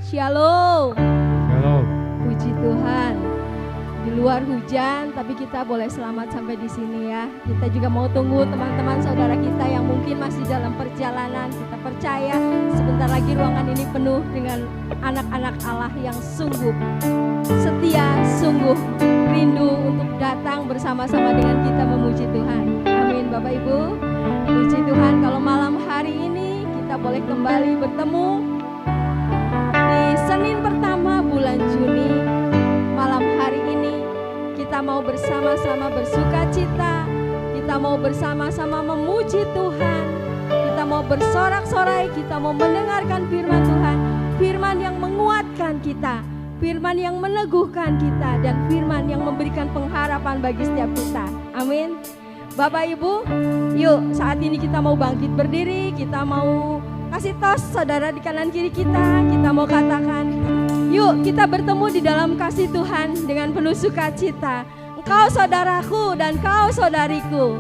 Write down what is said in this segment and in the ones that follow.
Shalom. Shalom. Puji Tuhan. Di luar hujan, tapi kita boleh selamat sampai di sini ya. Kita juga mau tunggu teman-teman saudara kita yang mungkin masih dalam perjalanan. Kita percaya sebentar lagi ruangan ini penuh dengan anak-anak Allah yang sungguh setia, sungguh rindu untuk datang bersama-sama dengan kita memuji Tuhan. Amin Bapak Ibu. Puji Tuhan, kalau malam hari ini kita boleh kembali bertemu di Senin pertama bulan Juni. Malam hari ini kita mau bersama-sama bersuka cita, kita mau bersama-sama memuji Tuhan, kita mau bersorak-sorai, kita mau mendengarkan firman Tuhan, firman yang menguatkan kita, firman yang meneguhkan kita, dan firman yang memberikan pengharapan bagi setiap kita. Amin. Bapak Ibu, yuk saat ini kita mau bangkit berdiri, kita mau kasih tos saudara di kanan kiri kita mau katakan, yuk kita bertemu di dalam kasih Tuhan dengan penuh sukacita. Engkau saudaraku dan kau saudariku.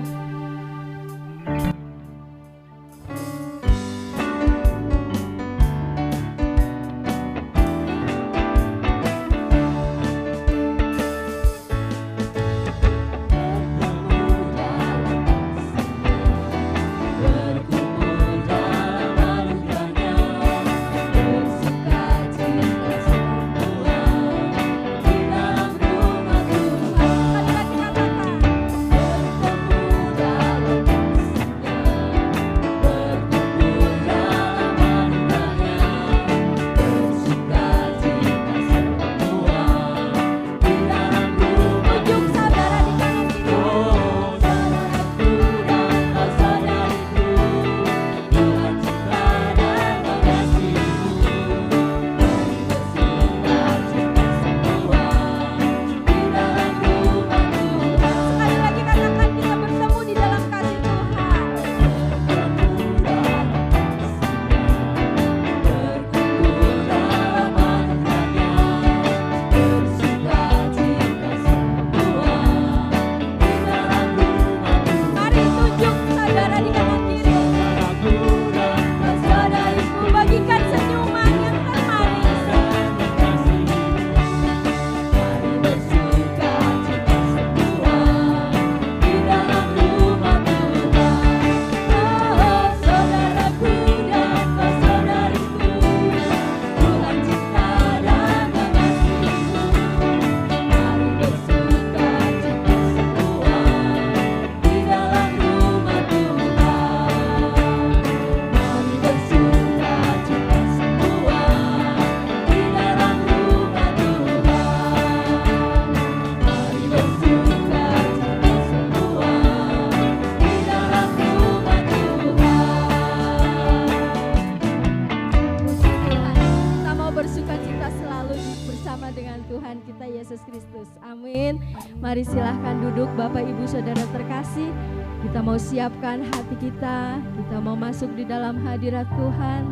Mari silahkan duduk Bapak Ibu Saudara terkasih. Kita mau siapkan hati kita mau masuk di dalam hadirat Tuhan.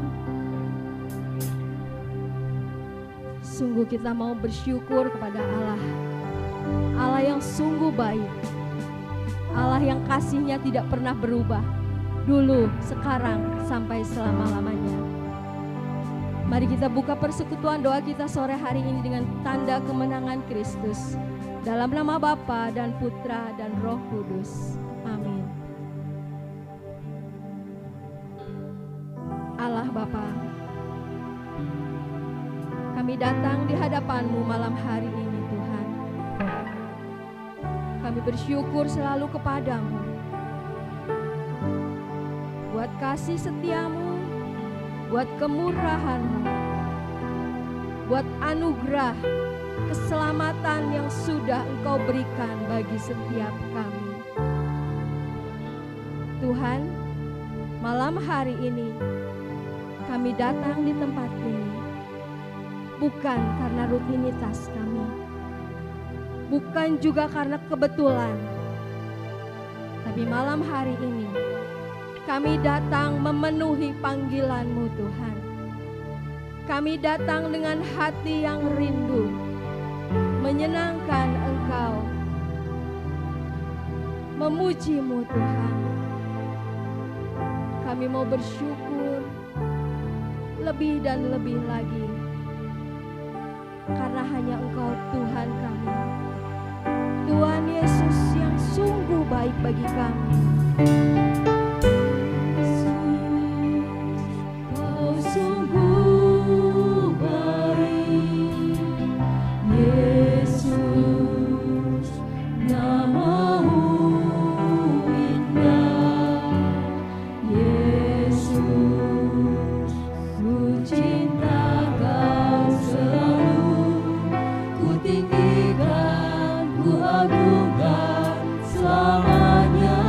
Sungguh kita mau bersyukur kepada Allah. Allah yang sungguh baik. Allah yang kasih-Nya tidak pernah berubah. Dulu, sekarang, sampai selama-lamanya. Mari kita buka persekutuan doa kita sore hari ini dengan tanda kemenangan Kristus. Dalam nama Bapa dan Putra dan Roh Kudus. Amin. Allah Bapa, kami datang di hadapan-Mu malam hari ini Tuhan. Kami bersyukur selalu kepadamu. Buat kasih setia-Mu, buat kemurahan-Mu, buat anugerah keselamatan yang sudah Engkau berikan bagi setiap kami. Tuhan, malam hari ini kami datang di tempat ini bukan karena rutinitas kami, bukan juga karena kebetulan, tapi malam hari ini kami datang memenuhi panggilan-Mu Tuhan. Kami datang dengan hati yang rindu menyenangkan Engkau, memuji-Mu Tuhan. Kami mau bersyukur lebih dan lebih lagi hanya Engkau Tuhan kami. Tuhan Yesus yang sungguh baik bagi kami. Kau sungguh baik, Yesus, namamu indah, Yesus, ku cinta Kau selalu, ku tinggikan, ku agungkan selamanya.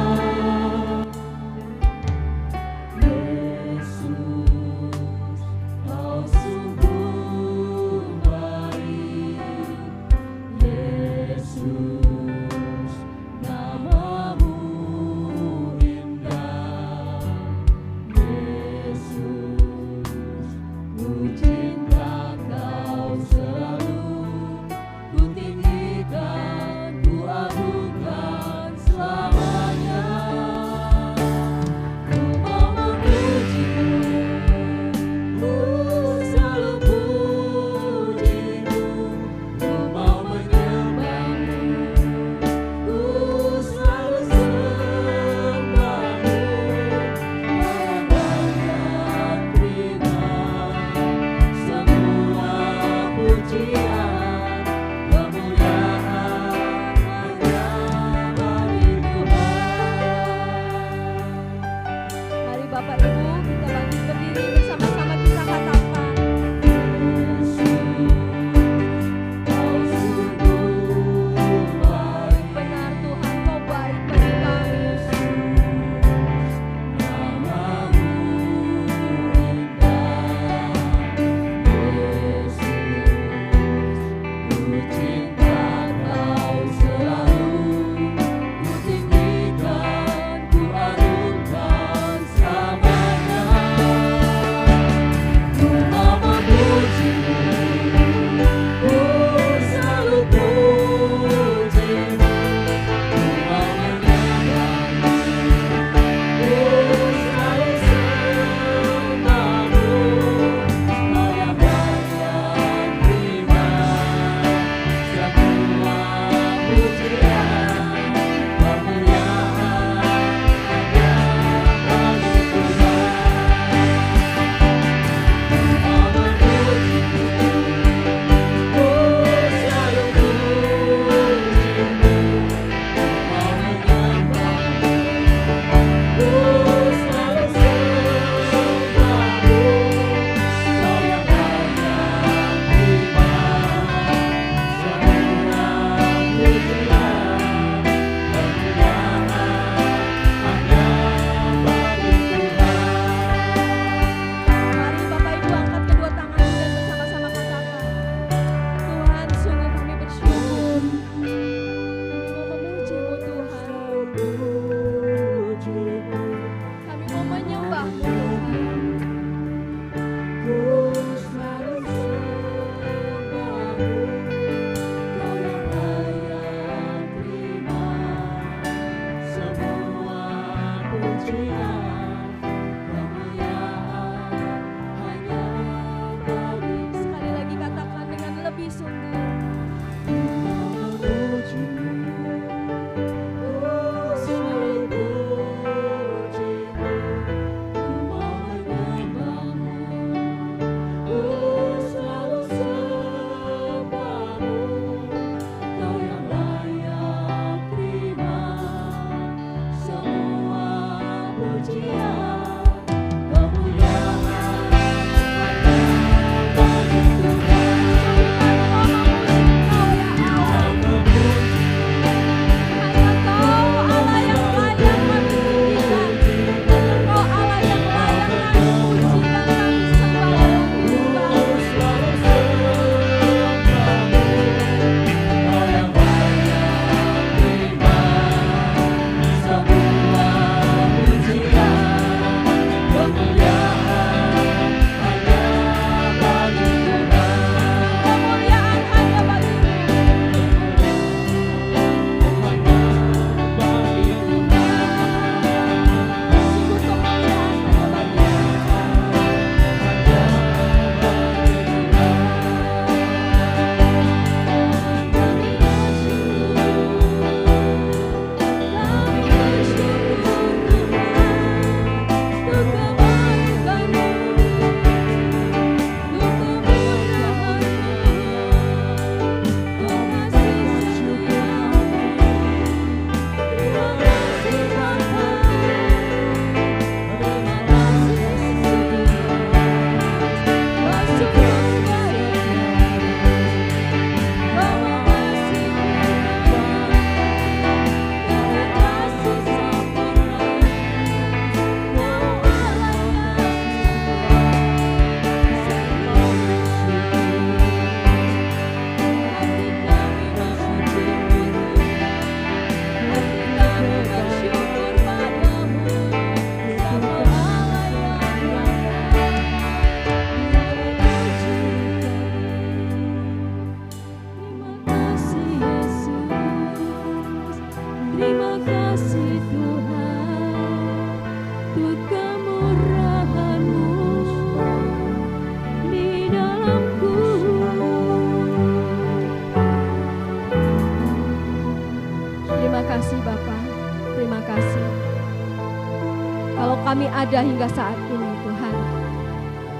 kami ada hingga saat ini Tuhan.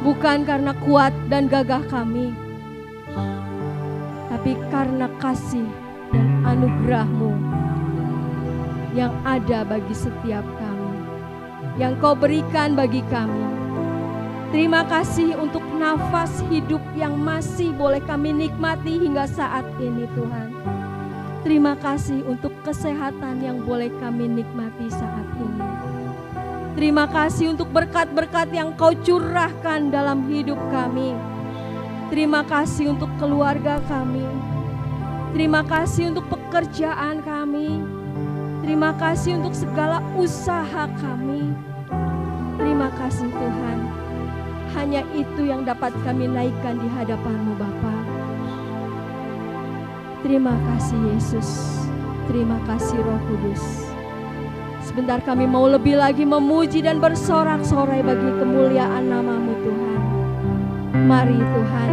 Bukan karena kuat dan gagah kami, tapi karena kasih dan anugerah-Mu yang ada bagi setiap kami, yang Kau berikan bagi kami. Terima kasih untuk nafas hidup yang masih boleh kami nikmati hingga saat ini Tuhan. Terima kasih untuk kesehatan yang boleh kami nikmati saat ini. Terima kasih untuk berkat-berkat yang Kau curahkan dalam hidup kami. Terima kasih untuk keluarga kami. Terima kasih untuk pekerjaan kami. Terima kasih untuk segala usaha kami. Terima kasih Tuhan. Hanya itu yang dapat kami naikkan di hadapan-Mu Bapa. Terima kasih Yesus. Terima kasih Roh Kudus. Sebentar kami mau lebih lagi memuji dan bersorak-sorai bagi kemuliaan nama-Mu Tuhan. Mari Tuhan,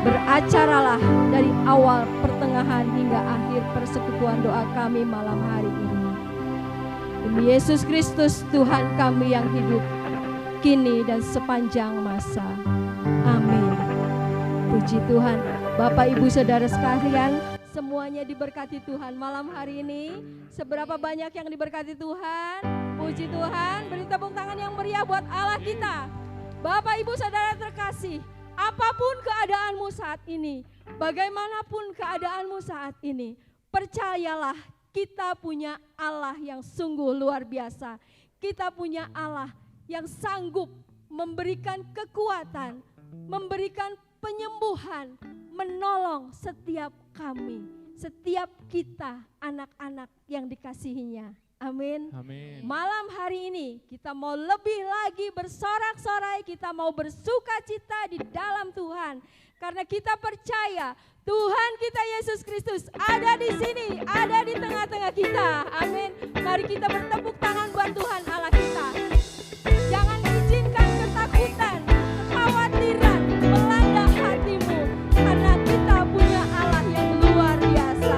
beracaralah dari awal, pertengahan hingga akhir persekutuan doa kami malam hari ini. Demi Yesus Kristus Tuhan kami yang hidup, kini dan sepanjang masa. Amin. Puji Tuhan. Bapak Ibu Saudara sekalian, semuanya diberkati Tuhan malam hari ini. Seberapa banyak yang diberkati Tuhan? Puji Tuhan, beri tepuk tangan yang meriah buat Allah kita. Bapak Ibu Saudara terkasih, apapun keadaanmu saat ini, bagaimanapun keadaanmu saat ini, percayalah kita punya Allah yang sungguh luar biasa. Kita punya Allah yang sanggup memberikan kekuatan, memberikan penyembuhan, menolong setiap kami, setiap kita anak-anak yang dikasihinya. Amin. Amin. Malam hari ini kita mau lebih lagi bersorak-sorai, kita mau bersuka cita di dalam Tuhan. Karena kita percaya Tuhan kita Yesus Kristus ada di sini, ada di tengah-tengah kita. Amin. Mari kita bertepuk tangan buat Tuhan Allah kita. Jangan izinkan ketakutan, kekhawatiran melanda hatimu, karena kita punya Allah yang luar biasa.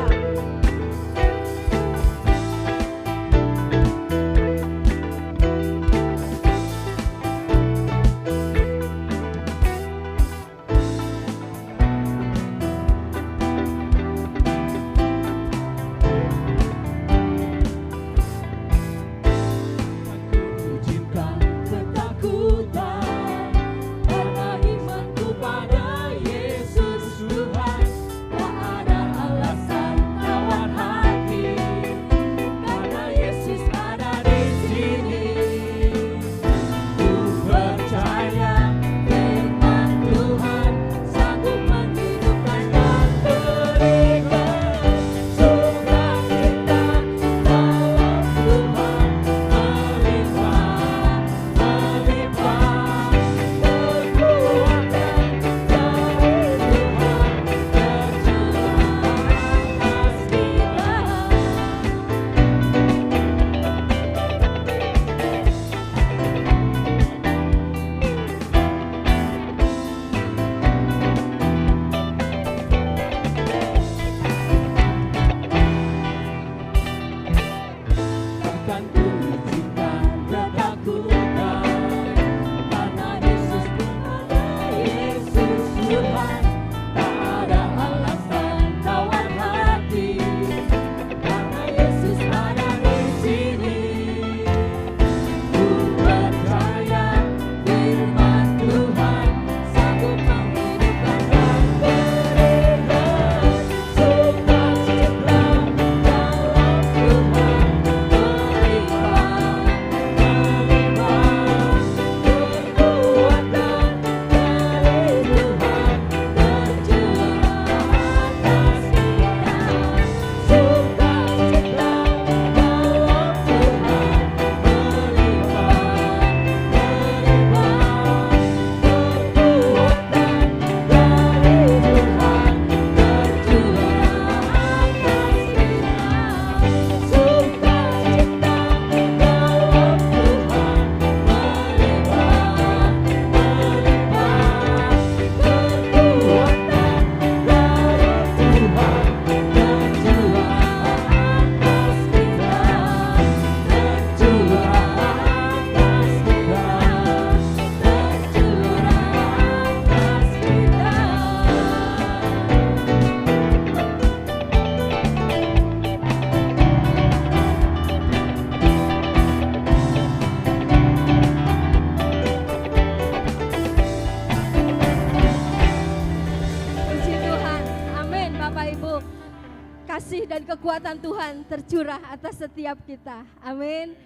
kasih dan kekuatan Tuhan tercurah atas setiap kita. Amin.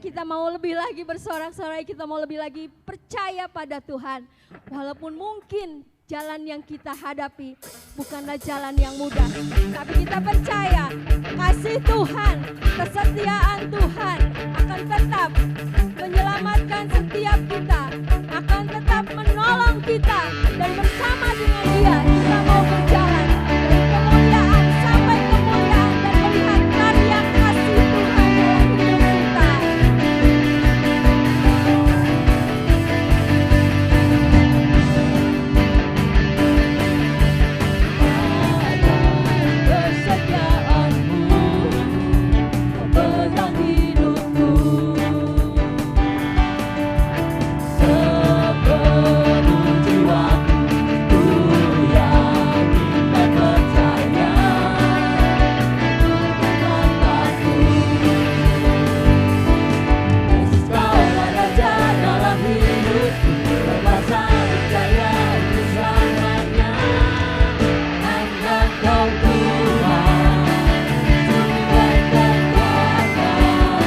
Kita mau lebih lagi bersorak-sorai, kita mau lebih lagi percaya pada Tuhan. Walaupun mungkin jalan yang kita hadapi bukanlah jalan yang mudah, tapi kita percaya kasih Tuhan, kesetiaan Tuhan akan tetap menyelamatkan setiap kita, akan tetap menolong kita, dan bersama dengan Dia kita mau berjalan dari kemuliaan sampai kemuliaan dan melihat karya kasih Tuhan dalam hidup kita. Kesetiaanmu memegang hidupku, sepenuh jiwaku yakin dan percaya dengan aku. Yesus kaulah Raja dalam hidupku, berkuasa percaya untuk selamanya. Hanya Kau Tuhan, sumber kekuatan,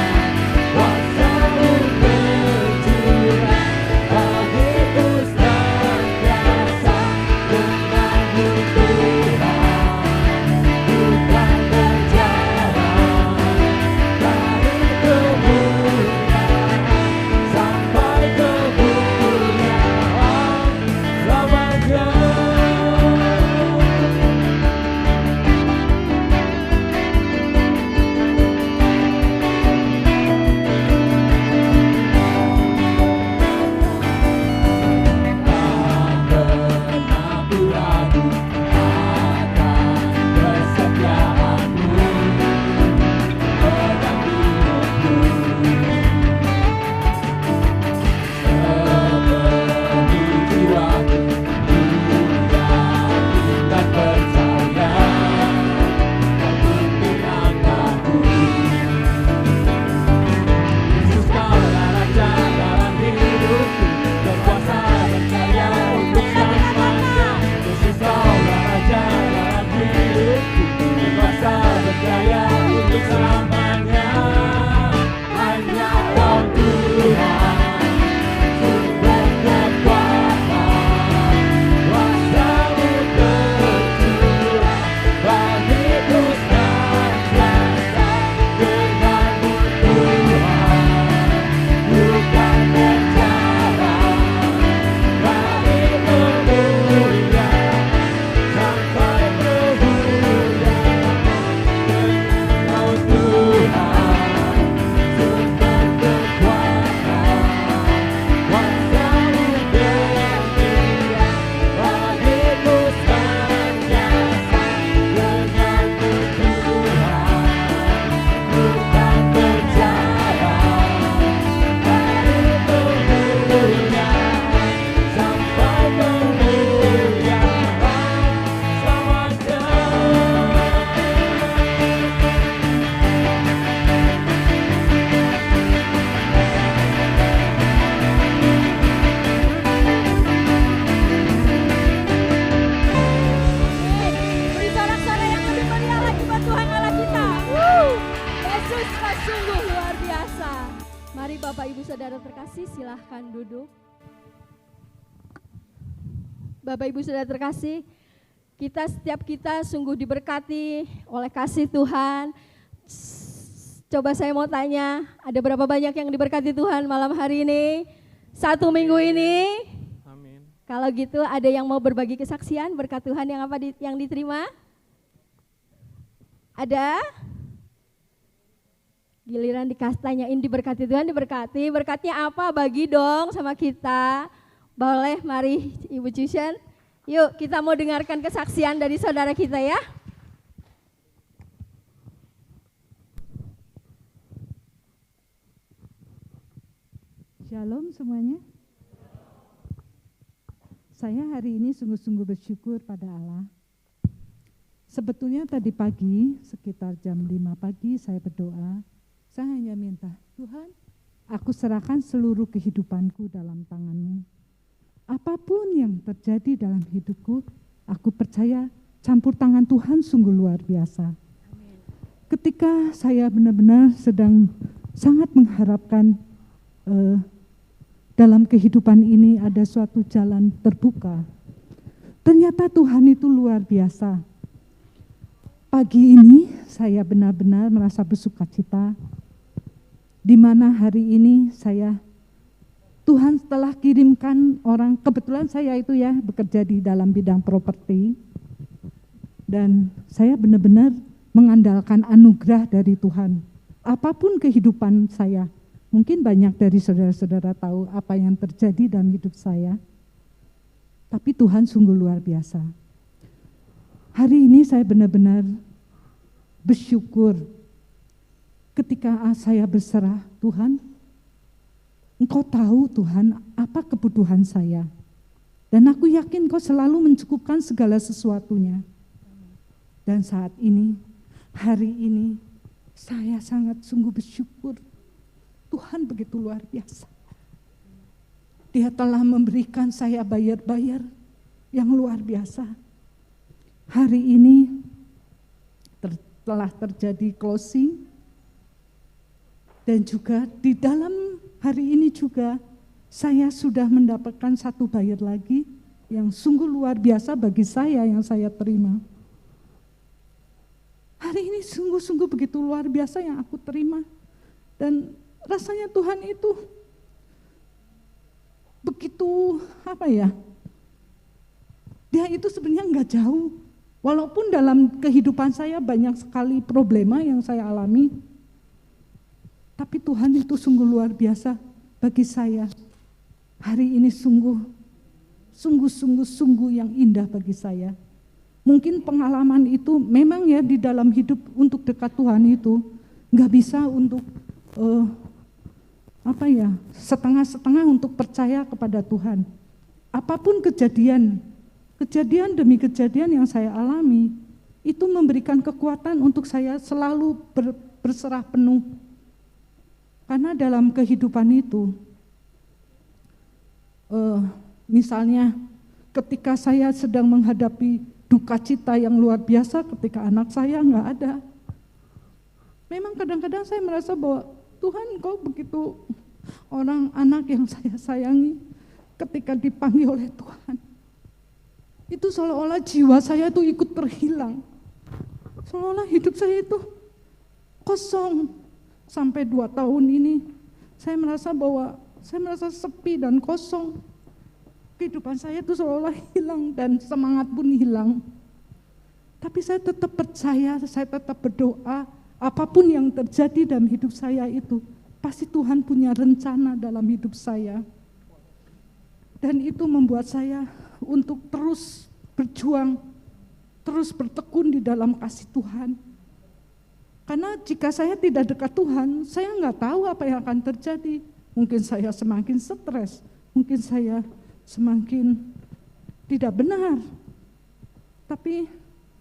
kuasa-Mu bercurah, begitu senantiasa denganmu Tuhan. Bukan berjalan dari kemuliaan sampai kemuliaan selamanya. Aku ragu akan kesetiaanmu dalam hidupku, sepenuh jiwaku yakin dan percaya untuk langkahku. Yesus kaulah Raja dalam hidupku, berkuasa percaya untuk selamanya. Yesus kaulah Raja dalam hidupku, berkuasa percaya untuk selamanya. Hanya Kau Tuhan, sumber kekuatan, kuasa-Mu bercurah, bagiku senantiasa denganmu Tuhan. Bukan berjalan dari kemuliaan sampai kemuliaan dengan Kau Tuhan, sumber kekuatan, kuasa-Mu bercurah, bagiku senantiasa denganmu Tuhan. Bukan berjalan dari kemuliaan sampai kemuliaan selamanya. Beri sorak-sorai yang lebih meriah lagi buat Tuhan Allah kita. Yesus sungguh luar biasa. Mari Bapak Ibu Saudara terkasih, silahkan duduk. Bapak Ibu Saudara terkasih, setiap kita sungguh diberkati oleh kasih Tuhan. Coba saya mau tanya, ada berapa banyak yang diberkati Tuhan malam hari ini? 1 minggu ini? Amin. Kalau gitu ada yang mau berbagi kesaksian berkat Tuhan yang yang diterima? Ada? Giliran tanyain diberkati Tuhan, diberkati. Berkatnya apa? Bagi dong sama kita. Boleh, mari Ibu Cushen. Yuk kita mau dengarkan kesaksian dari saudara kita ya. Shalom semuanya. Saya hari ini sungguh-sungguh bersyukur pada Allah. Sebetulnya tadi pagi, sekitar jam 5 pagi saya berdoa. Saya hanya minta, Tuhan, aku serahkan seluruh kehidupanku dalam tangan-Mu. Apapun yang terjadi dalam hidupku, aku percaya campur tangan Tuhan sungguh luar biasa. ketika saya benar-benar sedang sangat mengharapkan dalam kehidupan ini ada suatu jalan terbuka, ternyata Tuhan itu luar biasa. Pagi ini saya benar-benar merasa bersukacita, di mana hari ini Tuhan telah kirimkan orang, kebetulan saya itu ya bekerja di dalam bidang properti, dan saya benar-benar mengandalkan anugerah dari Tuhan. Apapun kehidupan saya, mungkin banyak dari saudara-saudara tahu apa yang terjadi dalam hidup saya, tapi Tuhan sungguh luar biasa. Hari ini saya benar-benar bersyukur ketika saya berserah, Tuhan, Engkau tahu Tuhan apa kebutuhan saya. Dan aku yakin Engkau selalu mencukupkan segala sesuatunya. Dan saat ini, hari ini, saya sangat sungguh bersyukur. Tuhan begitu luar biasa. Dia telah memberikan saya bayar-bayar yang luar biasa. Hari ini telah terjadi closing. Dan juga di dalam hari ini juga saya sudah mendapatkan satu bayar lagi yang sungguh luar biasa bagi saya yang saya terima. Hari ini sungguh-sungguh begitu luar biasa yang aku terima. Dan rasanya Tuhan itu begitu Dia itu sebenarnya enggak jauh. Walaupun dalam kehidupan saya banyak sekali problema yang saya alami, tapi Tuhan itu sungguh luar biasa bagi saya. Hari ini sungguh yang indah bagi saya. Mungkin pengalaman itu memang ya di dalam hidup untuk dekat Tuhan itu nggak bisa untuk setengah-setengah untuk percaya kepada Tuhan. Apapun kejadian demi kejadian yang saya alami, itu memberikan kekuatan untuk saya selalu berserah penuh. Karena dalam kehidupan itu, misalnya ketika saya sedang menghadapi duka cita yang luar biasa ketika anak saya nggak ada. Memang kadang-kadang saya merasa bahwa Tuhan Engkau begitu anak yang saya sayangi ketika dipanggil oleh Tuhan. Itu seolah-olah jiwa saya itu ikut terhilang. Seolah-olah hidup saya itu kosong. Sampai 2 tahun ini saya merasa sepi dan kosong. Kehidupan saya itu seolah hilang dan semangat pun hilang. Tapi saya tetap percaya, saya tetap berdoa, apapun yang terjadi dalam hidup saya itu, pasti Tuhan punya rencana dalam hidup saya. Dan itu membuat saya untuk terus berjuang, terus bertekun di dalam kasih Tuhan. Karena jika saya tidak dekat Tuhan, saya nggak tahu apa yang akan terjadi. Mungkin saya semakin stres, mungkin saya semakin tidak benar. Tapi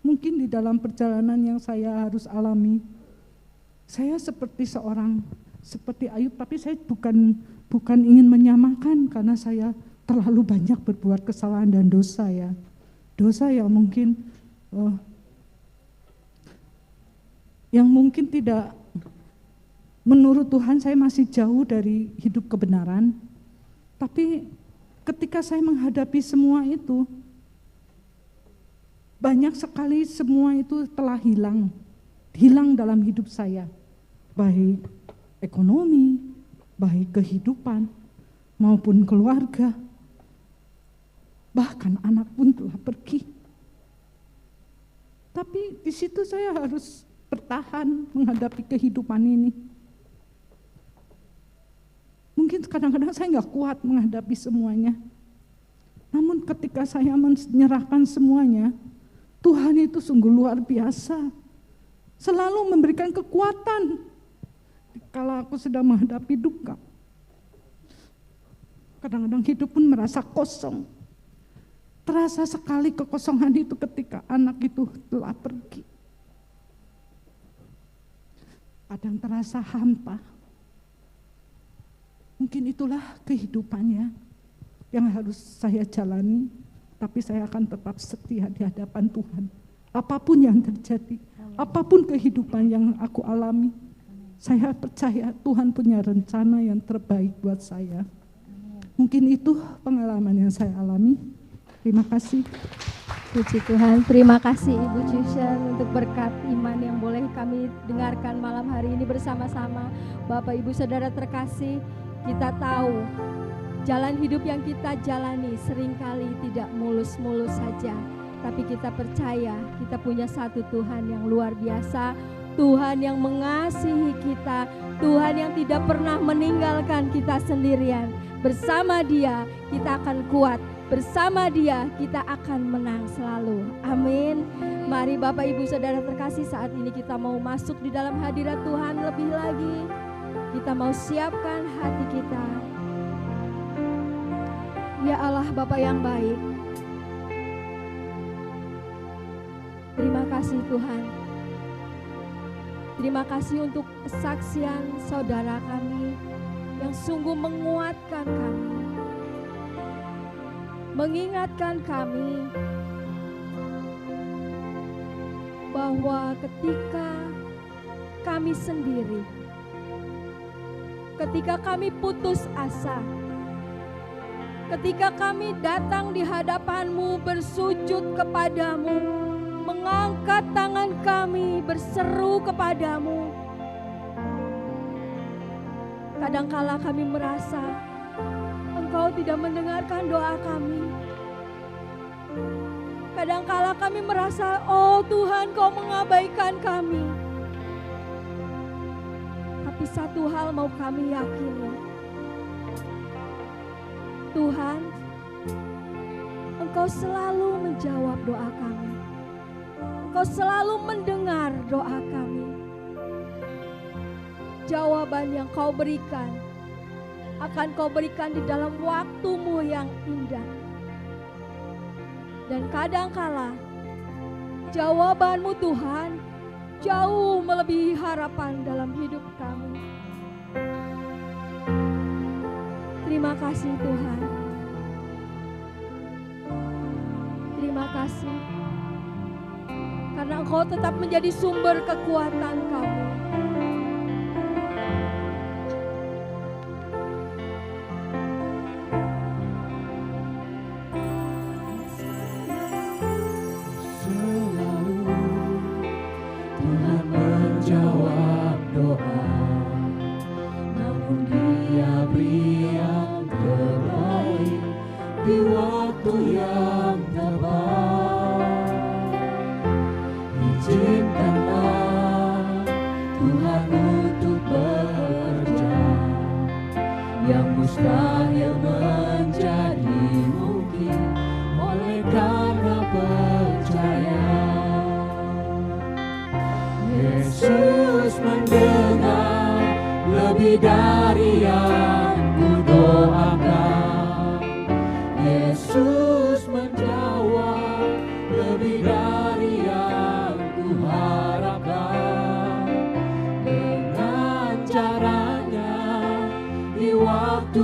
mungkin di dalam perjalanan yang saya harus alami, saya seperti Ayub, tapi saya bukan ingin menyamakan karena saya terlalu banyak berbuat kesalahan dan dosa ya. Dosa yang mungkin tidak menurut Tuhan saya masih jauh dari hidup kebenaran. Tapi ketika saya menghadapi semua itu, banyak sekali semua itu telah hilang dalam hidup saya. Baik ekonomi, baik kehidupan, maupun keluarga. Bahkan anak pun telah pergi. Tapi di situ saya harus bertahan menghadapi kehidupan ini. Mungkin kadang-kadang saya nggak kuat menghadapi semuanya. Namun ketika saya menyerahkan semuanya, Tuhan itu sungguh luar biasa. Selalu memberikan kekuatan kalau aku sedang menghadapi duka. Kadang-kadang hidup pun merasa kosong. Terasa sekali kekosongan itu ketika anak itu telah pergi. Kadang terasa hampa. Mungkin itulah kehidupannya yang harus saya jalani, tapi saya akan tetap setia di hadapan Tuhan. Apapun yang terjadi, apapun kehidupan yang aku alami, saya percaya Tuhan punya rencana yang terbaik buat saya. Mungkin itu pengalaman yang saya alami. Terima kasih. Puji Tuhan, terima kasih Ibu Cushen untuk berkat iman yang boleh kami dengarkan malam hari ini bersama-sama. Bapak Ibu Saudara terkasih, kita tahu jalan hidup yang kita jalani seringkali tidak mulus-mulus saja. Tapi kita percaya kita punya satu Tuhan yang luar biasa, Tuhan yang mengasihi kita, Tuhan yang tidak pernah meninggalkan kita sendirian. Bersama Dia kita akan kuat, bersama Dia kita akan menang selalu. Amin. Mari Bapak Ibu Saudara terkasih, saat ini kita mau masuk di dalam hadirat Tuhan lebih lagi. Kita mau siapkan hati kita. Ya Allah Bapa yang baik, terima kasih Tuhan. Terima kasih untuk kesaksian saudara kami yang sungguh menguatkan kami, mengingatkan kami bahwa ketika kami sendiri, ketika kami putus asa, ketika kami datang di hadapan-Mu bersujud kepadamu, mengangkat tangan kami berseru kepadamu, kadangkala kami merasa Engkau tidak mendengarkan doa kami. Kadangkala kami merasa, oh Tuhan, Kau mengabaikan kami. Tapi satu hal mau kami yakini, Tuhan, Engkau selalu menjawab doa kami. Engkau selalu mendengar doa kami. Jawaban yang Kau berikan akan Kau berikan di dalam waktu-Mu yang indah. Dan kadangkala jawaban-Mu Tuhan jauh melebihi harapan dalam hidup kami. Terima kasih Tuhan. Terima kasih karena Engkau tetap menjadi sumber kekuatan kami. Dengan caranya di waktu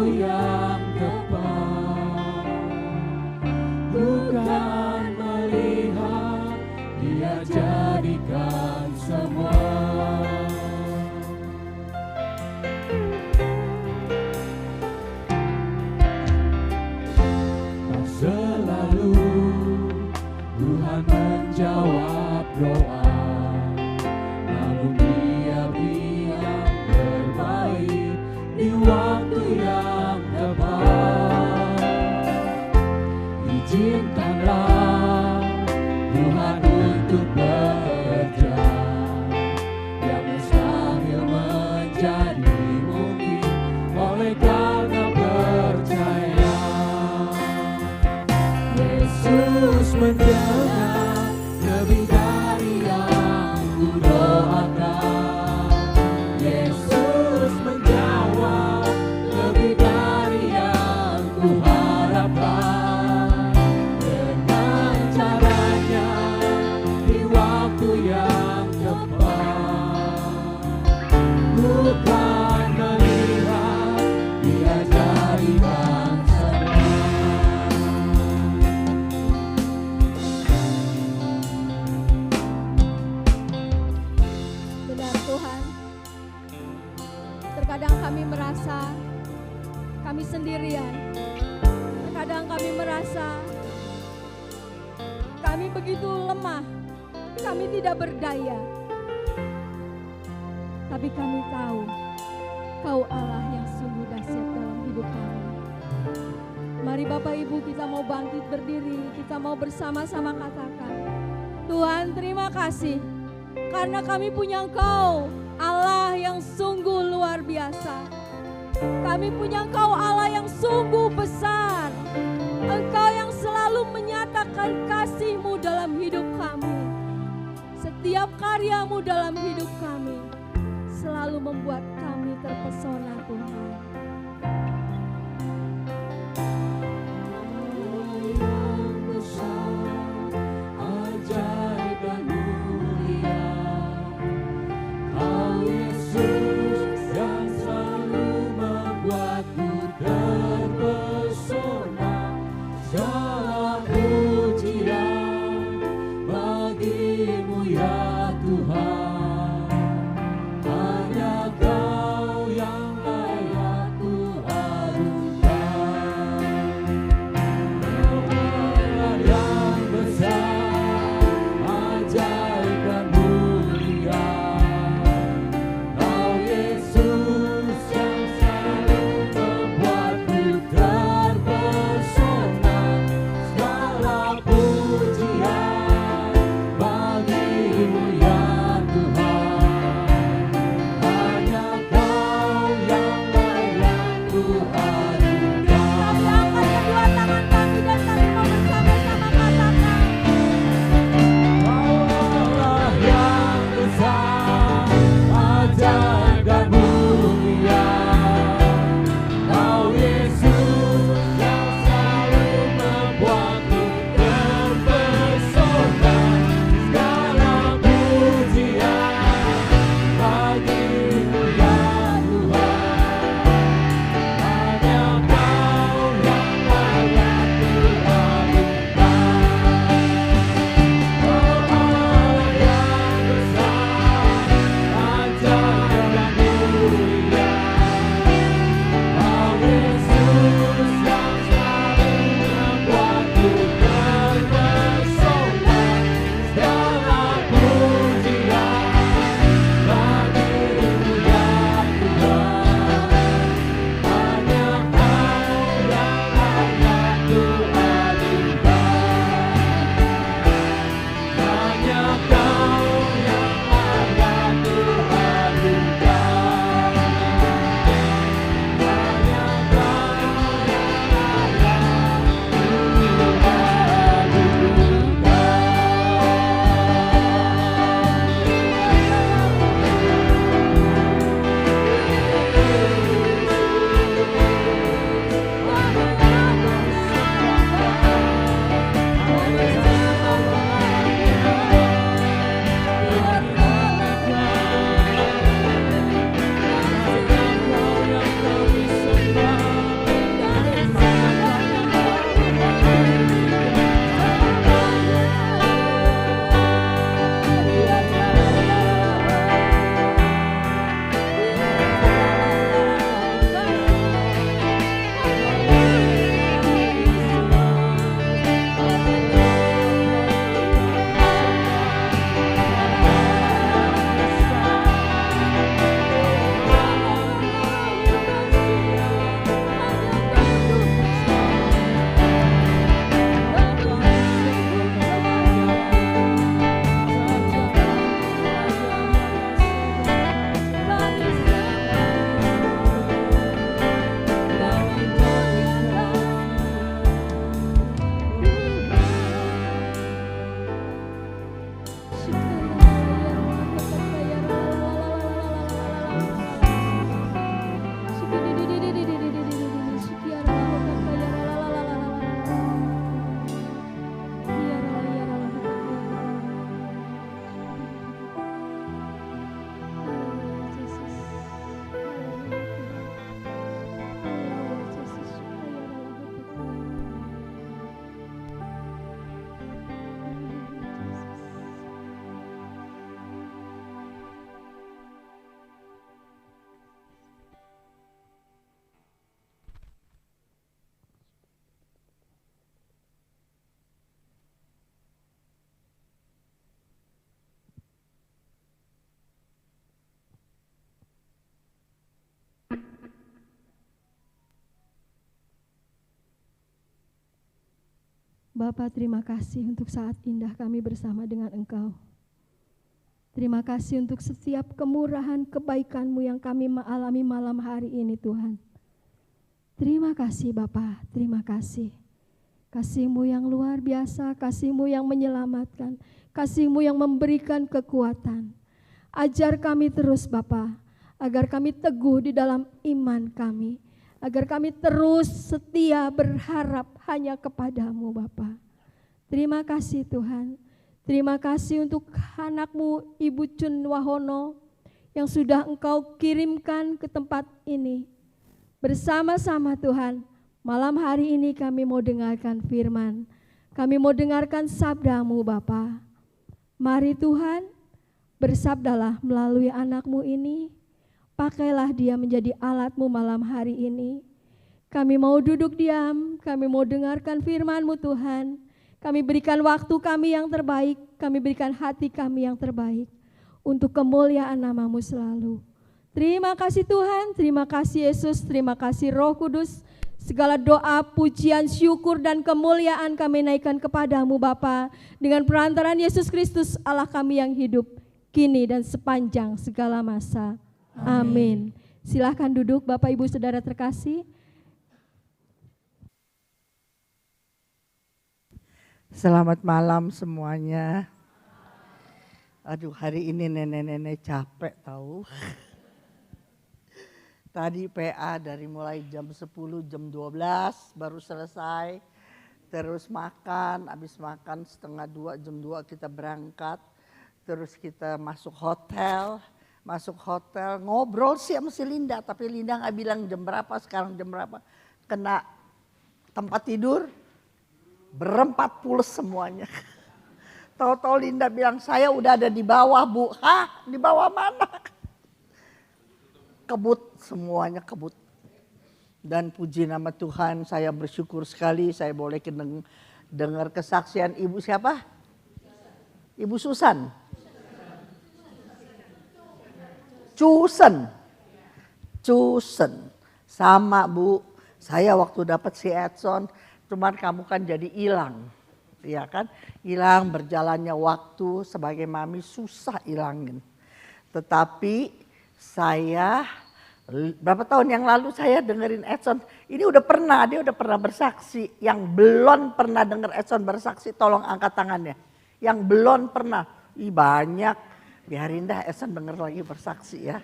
sendirian. Terkadang kami merasa kami begitu lemah, kami tidak berdaya. Tapi kami tahu Kau Allah yang sungguh dahsyat dalam hidup kami. Mari Bapak Ibu, kita mau bangkit berdiri, kita mau bersama-sama katakan, Tuhan terima kasih karena kami punya Engkau, Allah yang sungguh luar biasa. Kami punya Engkau Allah yang sungguh besar. Engkau yang selalu menyatakan kasih-Mu dalam hidup kami. Setiap karya-Mu dalam hidup kami selalu membuat kami terpesona Tuhan. Yang Bapa, terima kasih untuk saat indah kami bersama dengan Engkau. Terima kasih untuk setiap kemurahan kebaikan-Mu yang kami alami malam hari ini Tuhan. Terima kasih Bapa, terima kasih. Kasih-Mu yang luar biasa, kasih-Mu yang menyelamatkan, kasih-Mu yang memberikan kekuatan. Ajar kami terus Bapa, agar kami teguh di dalam iman kami. Agar kami terus setia berharap hanya kepada-Mu Bapa. Terima kasih Tuhan. Terima kasih untuk anak-Mu Ibu Chun Wahono yang sudah Engkau kirimkan ke tempat ini. Bersama-sama Tuhan, malam hari ini kami mau dengarkan firman. Kami mau dengarkan sabda-Mu Bapa. Mari Tuhan, bersabdalah melalui anak-Mu ini. Pakailah dia menjadi alat-Mu malam hari ini. Kami mau duduk diam, kami mau dengarkan firman-Mu Tuhan. Kami berikan waktu kami yang terbaik, kami berikan hati kami yang terbaik. Untuk kemuliaan nama-Mu selalu. Terima kasih Tuhan, terima kasih Yesus, terima kasih Roh Kudus. Segala doa, pujian, syukur dan kemuliaan kami naikkan kepada-Mu Bapa. Dengan perantaraan Yesus Kristus Allah kami yang hidup, kini dan sepanjang segala masa. Amin. Silahkan duduk Bapak Ibu Saudara terkasih. Selamat malam semuanya. Aduh, hari ini nenek-nenek capek tahu. Tadi PA dari mulai jam 10, jam 12 baru selesai. Terus makan, habis makan setengah 2, jam 2 kita berangkat. Terus kita masuk hotel. Ngobrol sih sama si Linda, tapi Linda nggak bilang jam berapa, sekarang jam berapa. Kena tempat tidur, berempat pules semuanya. Tahu-tahu Linda bilang, saya udah ada di bawah Bu. Hah? Di bawah mana? Kebut, semuanya kebut. Dan puji nama Tuhan, saya bersyukur sekali saya boleh dengar kesaksian Ibu siapa? Ibu Susan. Cusen. Sama Bu, saya waktu dapat si Edson, cuman kamu kan jadi hilang. Iya kan? Hilang berjalannya waktu sebagai mami susah hilangin. Tetapi saya berapa tahun yang lalu saya dengerin Edson, dia udah pernah bersaksi. Yang belum pernah denger Edson bersaksi tolong angkat tangannya. Yang belum pernah, banyak. Biarin dah Edson denger lagi bersaksi ya.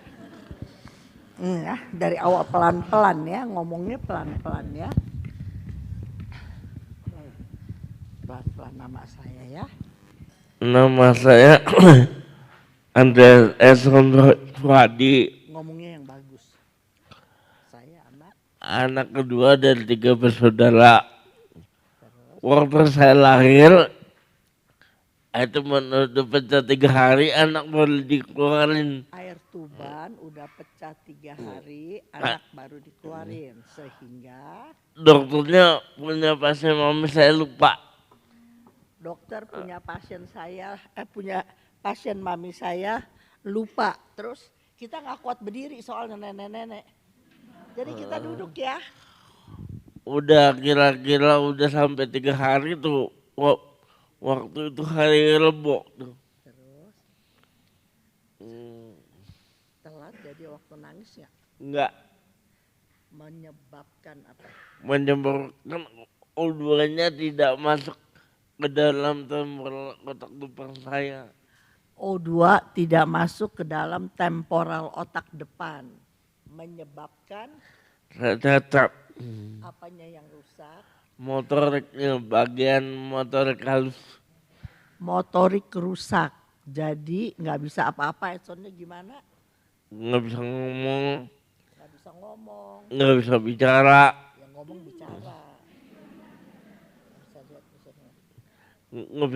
Ya, dari awal pelan-pelan ya, ngomongnya pelan-pelan ya. Pelan-pelan nama saya ya. Nama saya Andreas Edson Swadi. Ngomongnya yang bagus. Saya anak kedua dari 3 bersaudara. Waktu saya lahir, itu menutup pecah 3 hari, anak baru dikeluarin. Air tuban udah pecah 3 hari, anak baru dikeluarin. Sehingga dokternya punya pasien mami saya lupa. Dokter punya pasien punya pasien mami saya lupa. Terus kita nggak kuat berdiri soalnya nenek-nenek. Jadi kita duduk ya. Udah kira-kira udah sampai 3 hari tuh. Waktu itu hari Rebo tuh. Terus telat jadi waktu nangis ya? Enggak. Menyebabkan apa? Menyebabkan O2-nya tidak masuk ke dalam temporal otak depan saya. O2 tidak masuk ke dalam temporal otak depan. Menyebabkan Cacat. apanya yang rusak? Motoriknya, bagian motorik halus. Motorik rusak. Jadi nggak bisa apa-apa. Edsonnya gimana? Nggak bisa ngomong. Nggak bisa ngomong. Nggak bisa bicara. Yang ngomong bicara. Nggak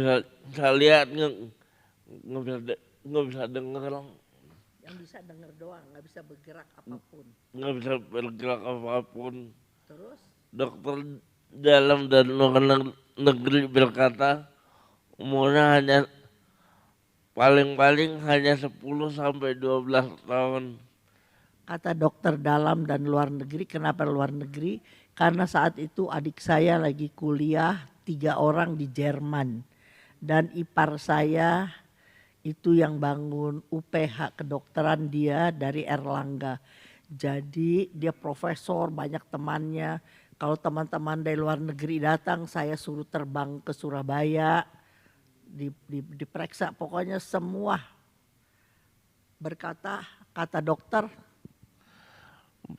bisa lihat. Nggak bisa dengar. Yang bisa denger doang, nggak bisa bergerak apapun. Nggak bisa bergerak apapun. Terus? Dokter dalam dan luar negeri berkata umurnya hanya paling-paling hanya 10 sampai 12 tahun. Kata dokter dalam dan luar negeri, kenapa luar negeri? Karena saat itu adik saya lagi kuliah 3 orang di Jerman. Dan ipar saya itu yang bangun UPH kedokteran, dia dari Erlangga. Jadi dia profesor, banyak temannya. Kalau teman-teman dari luar negeri datang, saya suruh terbang ke Surabaya, diperiksa pokoknya semua. Berkata, kata dokter,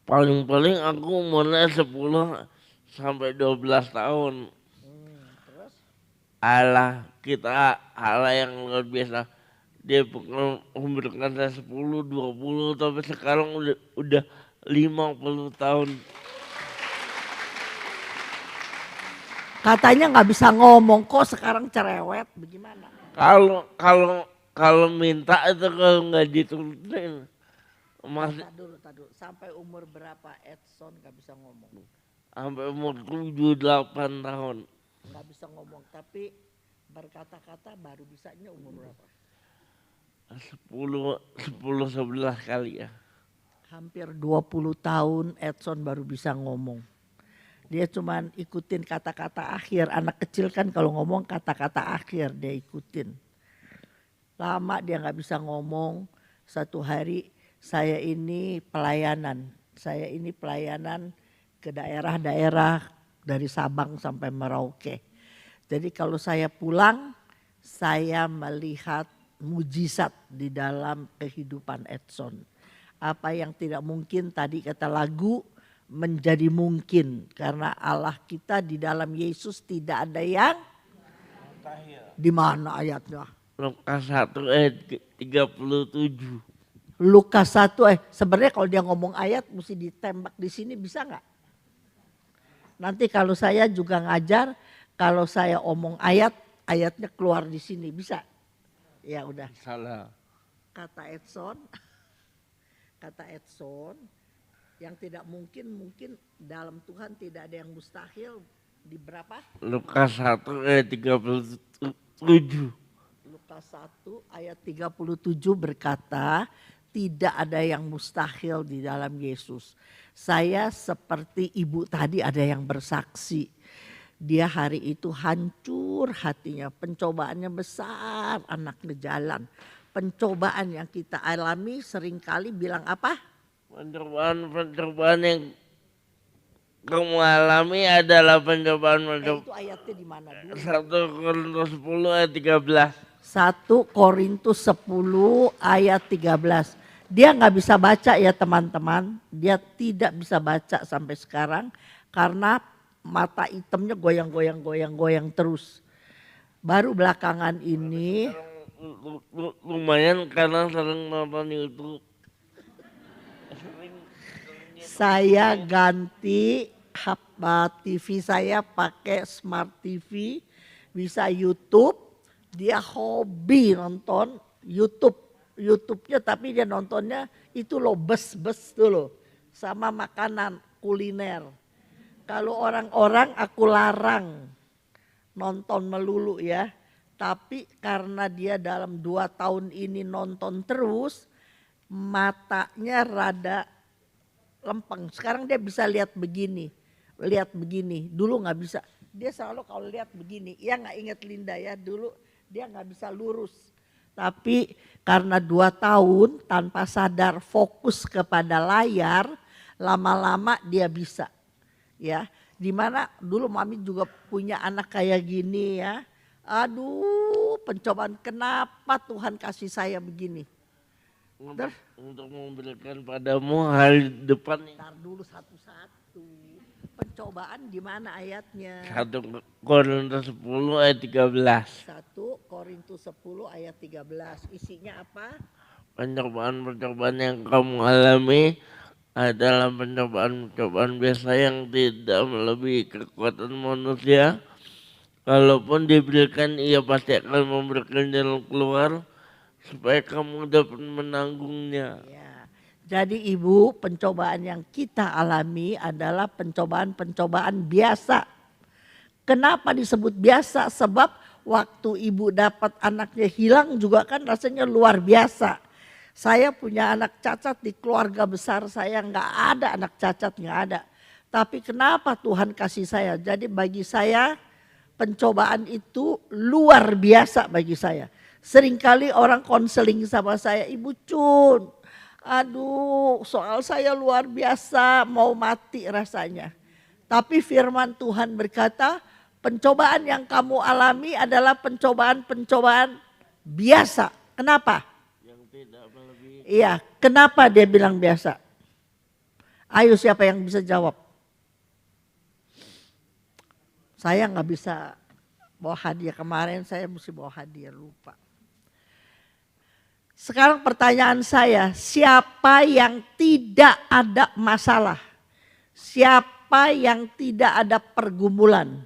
Paling-paling aku umurnya 10 sampai 12 tahun. terus Allah kita, Allah yang luar biasa. Dia bukan memberikan saya 10, 20, tapi sekarang udah 50 tahun. katanya nggak bisa ngomong, kok sekarang cerewet, bagaimana? Kalau minta itu kalau nggak diturutin. Masih Tak dulu. Sampai umur berapa Edson nggak bisa ngomong? sampai umur 7, 8 tahun. Nggak bisa ngomong, tapi berkata-kata baru bisanya umur berapa? 10, 11 kali ya. Hampir 20 tahun Edson baru bisa ngomong. Dia cuman ikutin kata-kata akhir. Anak kecil kan kalau ngomong kata-kata akhir dia ikutin. Lama dia nggak bisa ngomong. Satu hari saya ini pelayanan ke daerah-daerah dari Sabang sampai Merauke. Jadi kalau saya pulang, saya melihat mujizat di dalam kehidupan Edson. Apa yang tidak mungkin tadi kata lagu menjadi mungkin. Karena Allah kita di dalam Yesus tidak ada yang di mana ayatnya? Lukas 1 ayat 37. Lukas 1 sebenarnya kalau dia ngomong ayat mesti ditembak di sini, bisa nggak? Nanti kalau saya juga ngajar, kalau saya omong ayatnya keluar di sini, bisa? Ya udah. Salah. Kata Edson, yang tidak mungkin dalam Tuhan tidak ada yang mustahil. Di berapa? Lukas 1 ayat 37. Lukas 1 ayat 37 berkata, tidak ada yang mustahil di dalam Yesus. Saya seperti ibu tadi ada yang bersaksi. Dia hari itu hancur hatinya, pencobaannya besar, anaknya jalan. Pencobaan yang kita alami seringkali bilang apa? Pencobaan yang kamu alami adalah pencobaan. Itu ayatnya di mana dulu? 1 Korintus 10 ayat 13. 1 Korintus 10 ayat 13. Dia nggak bisa baca ya teman-teman. Dia tidak bisa baca sampai sekarang karena mata hitamnya goyang terus. Baru belakangan ini Lumayan karena sering nonton YouTube. saya ganti TV saya pakai Smart TV, bisa YouTube. Dia hobi nonton YouTube-nya, tapi dia nontonnya itu loh bes tuh loh, sama makanan kuliner. Kalau orang-orang aku larang nonton melulu ya, tapi karena dia dalam 2 tahun ini nonton terus, matanya rada lempeng. Sekarang dia bisa lihat begini. Dulu nggak bisa. Dia selalu kalau lihat begini, ya nggak inget Linda ya, dulu dia nggak bisa lurus. Tapi karena 2 tahun tanpa sadar fokus kepada layar, lama-lama dia bisa. Ya, dimana dulu mami juga punya anak kayak gini ya. Aduh, pencobaan, kenapa Tuhan kasih saya begini? Untuk memberikan padamu hari depan. Ntar dulu satu-satu. Pencobaan di mana ayatnya? 1 Korintus 10 ayat 13. 1 Korintus 10 ayat 13. Isinya apa? Pencobaan-pencobaan yang kamu alami adalah pencobaan-pencobaan biasa yang tidak melebihi kekuatan manusia. Kalaupun diberikan, ia pasti akan memberikan jalan keluar supaya kamu dapat menanggungnya. Ya. Jadi ibu, pencobaan yang kita alami adalah pencobaan-pencobaan biasa. Kenapa disebut biasa? Sebab waktu ibu dapat anaknya hilang juga kan rasanya luar biasa. Saya punya anak cacat di keluarga besar saya, nggak ada anak cacat, nggak ada. Tapi kenapa Tuhan kasih saya? Jadi bagi saya pencobaan itu luar biasa bagi saya. Seringkali orang konseling sama saya, Ibu Cun, aduh soal saya luar biasa, mau mati rasanya. Tapi firman Tuhan berkata, pencobaan yang kamu alami adalah pencobaan-pencobaan biasa. Kenapa? Yang tidak melebihi. Iya, kenapa dia bilang biasa? Ayo siapa yang bisa jawab? Saya nggak bisa bawa hadiah, kemarin saya mesti bawa hadiah, lupa. Sekarang pertanyaan saya, siapa yang tidak ada masalah? Siapa yang tidak ada pergumulan?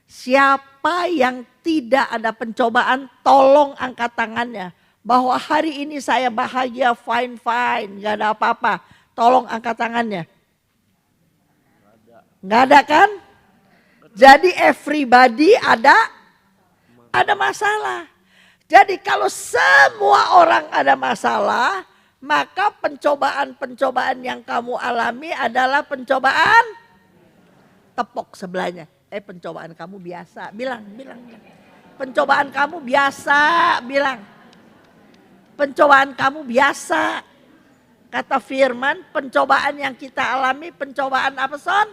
Siapa yang tidak ada pencobaan? Tolong angkat tangannya. Bahwa hari ini saya bahagia, fine, gak ada apa-apa. Tolong angkat tangannya. Gak ada kan? Jadi everybody ada masalah. Jadi kalau semua orang ada masalah, maka pencobaan-pencobaan yang kamu alami adalah pencobaan. Tepok sebelahnya. Pencobaan kamu biasa. Bilang. Pencobaan kamu biasa. Bilang. Pencobaan kamu biasa. Kata firman, pencobaan yang kita alami, pencobaan apa Son?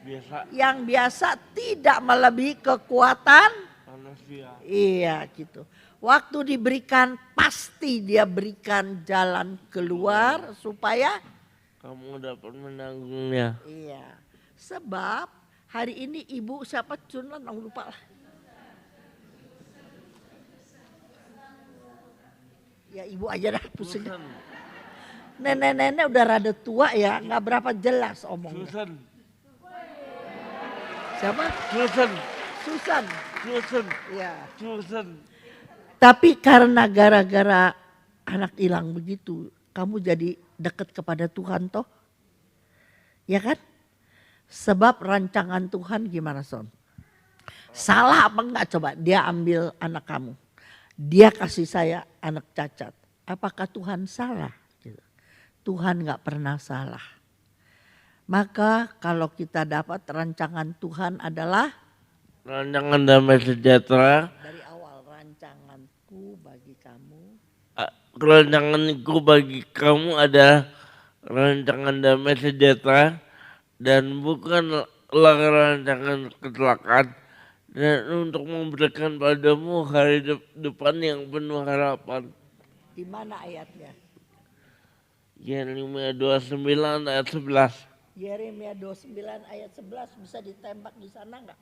Biasa. Yang biasa tidak melebihi kekuatan Manusia. Iya gitu. Waktu diberikan pasti dia berikan jalan keluar supaya Kamu dapat menanggungnya. iya. Sebab hari ini ibu siapa Cunlan lupa lah. Ya ibu aja dah pusing. Susan. Nenek-nenek udah rada tua ya, nggak berapa jelas omongnya. Susan. Siapa? Susan. Susan. Susan. Ya. Susan. Tapi karena gara-gara anak hilang begitu, kamu jadi dekat kepada Tuhan toh? Ya kan? Sebab rancangan Tuhan gimana Son? Salah apa enggak coba? Dia ambil anak kamu. Dia kasih saya anak cacat. Apakah Tuhan salah? Gitu. Tuhan enggak pernah salah. Maka kalau kita dapat rancangan Tuhan adalah Rancangan damai sejahtera. dari awal rancanganku bagi kamu. Rancanganku bagi kamu adalah rancangan damai sejahtera dan bukanlah rancangan kecelakaan, dan untuk memberikan padamu hari depan yang penuh harapan. Di mana ayatnya? Yeremia 29 ayat 11. Yeremia 29 ayat 11 bisa ditembak di sana enggak?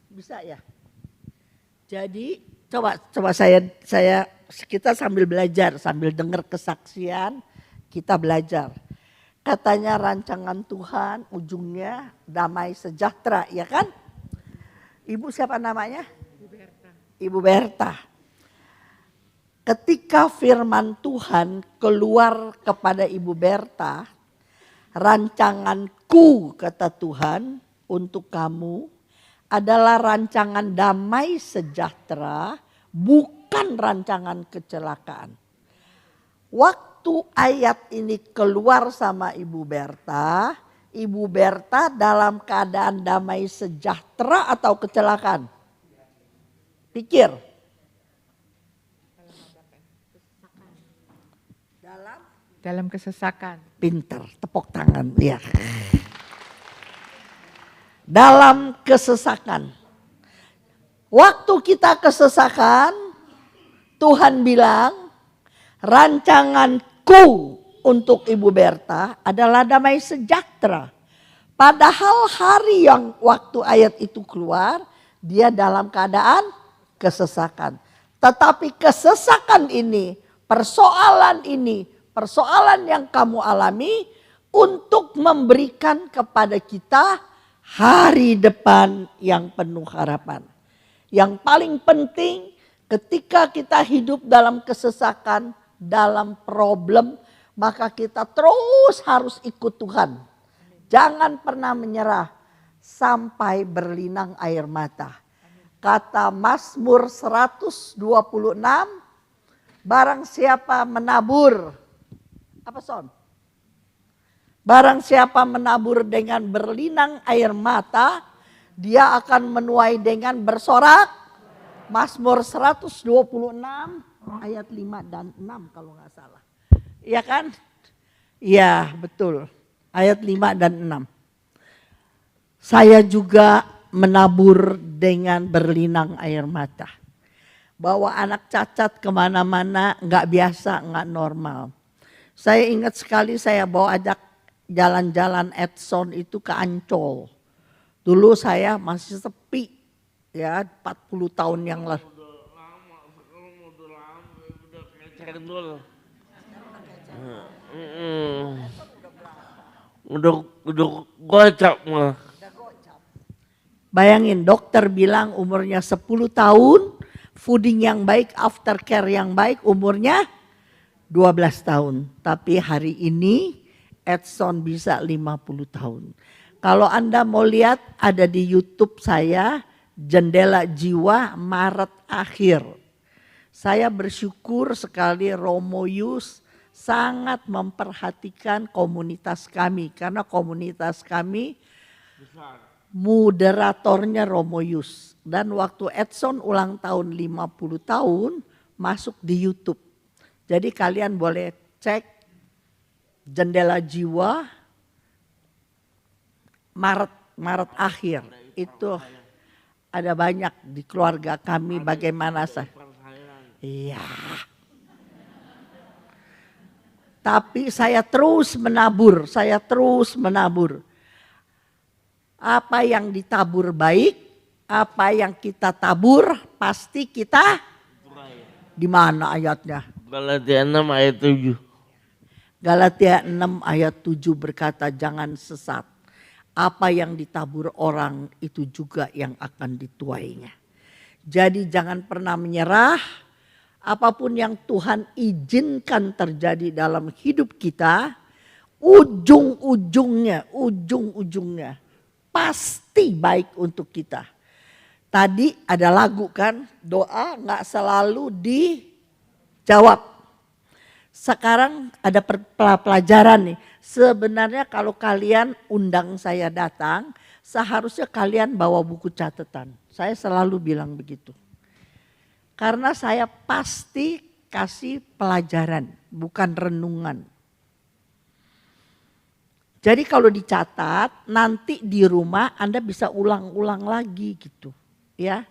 Bisa ya. Jadi coba kita sambil belajar, sambil dengar kesaksian, kita belajar. Katanya rancangan Tuhan ujungnya damai sejahtera, ya kan? Ibu siapa namanya? Ibu Berta. Ketika firman Tuhan keluar kepada Ibu Berta, rancanganku kata Tuhan untuk kamu adalah rancangan damai sejahtera, bukan rancangan kecelakaan. Waktu ayat ini keluar sama Ibu Berta dalam keadaan damai sejahtera atau kecelakaan? Pikir. Dalam kesesakan. Pinter, tepuk tangan. Ya. Dalam kesesakan. Waktu kita kesesakan, Tuhan bilang, rancanganku untuk Ibu Berta adalah damai sejahtera. Padahal hari yang waktu ayat itu keluar, dia dalam keadaan kesesakan. Tetapi kesesakan ini, persoalan yang kamu alami untuk memberikan kepada kita hari depan yang penuh harapan. Yang paling penting ketika kita hidup dalam kesesakan, dalam problem, maka kita terus harus ikut Tuhan. Jangan pernah menyerah sampai berlinang air mata. Kata Mazmur 126, barang siapa menabur, apa Son? Barang siapa menabur dengan berlinang air mata, Dia akan menuai dengan bersorak. Mazmur 126 ayat 5 dan 6 kalau nggak salah. Iya kan? Iya betul. Ayat 5 dan 6. Saya juga menabur dengan berlinang air mata. Bawa anak cacat kemana-mana nggak biasa, nggak normal. Saya ingat sekali saya bawa ajak jalan-jalan Edson itu ke Ancol. Dulu saya masih sepi ya 40 tahun yang lalu. Udah gocap mah. Bayangin dokter bilang umurnya 10 tahun, fooding yang baik, aftercare yang baik umurnya 12 tahun. Tapi hari ini Edson bisa 50 tahun. Kalau Anda mau lihat ada di YouTube saya, Jendela Jiwa Maret akhir. Saya bersyukur sekali Romo Yus sangat memperhatikan komunitas kami. Karena komunitas kami moderatornya Romo Yus. Dan waktu Edson ulang tahun 50 tahun masuk di YouTube. Jadi kalian boleh cek Jendela Jiwa Maret akhir. Itu ada banyak di keluarga kami bagaimana saya. Iya. Tapi saya terus menabur. Apa yang ditabur baik, apa yang kita tabur pasti kita. Di mana ayatnya? Galatia 6 ayat 7. Galatia 6 ayat 7 berkata jangan sesat. Apa yang ditabur orang itu juga yang akan dituainya. Jadi jangan pernah menyerah. Apapun yang Tuhan izinkan terjadi dalam hidup kita, ujung-ujungnya pasti baik untuk kita. Tadi ada lagu kan, doa gak selalu dijawab. Sekarang ada pelajaran nih. Sebenarnya kalau kalian undang saya datang, seharusnya kalian bawa buku catatan. Saya selalu bilang begitu. Karena saya pasti kasih pelajaran, bukan renungan. Jadi kalau dicatat, nanti di rumah Anda bisa ulang-ulang lagi gitu. Ya,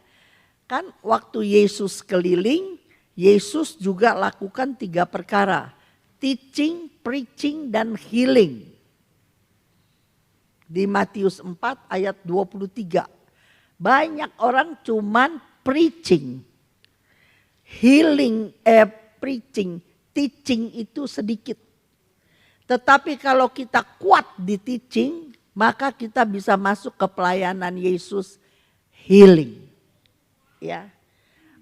kan waktu Yesus keliling, Yesus juga lakukan 3 perkara. Teaching, preaching, dan healing. Di Matius 4 ayat 23. Banyak orang cuman preaching. Healing, preaching, teaching itu sedikit. Tetapi kalau kita kuat di teaching, maka kita bisa masuk ke pelayanan Yesus healing. Ya.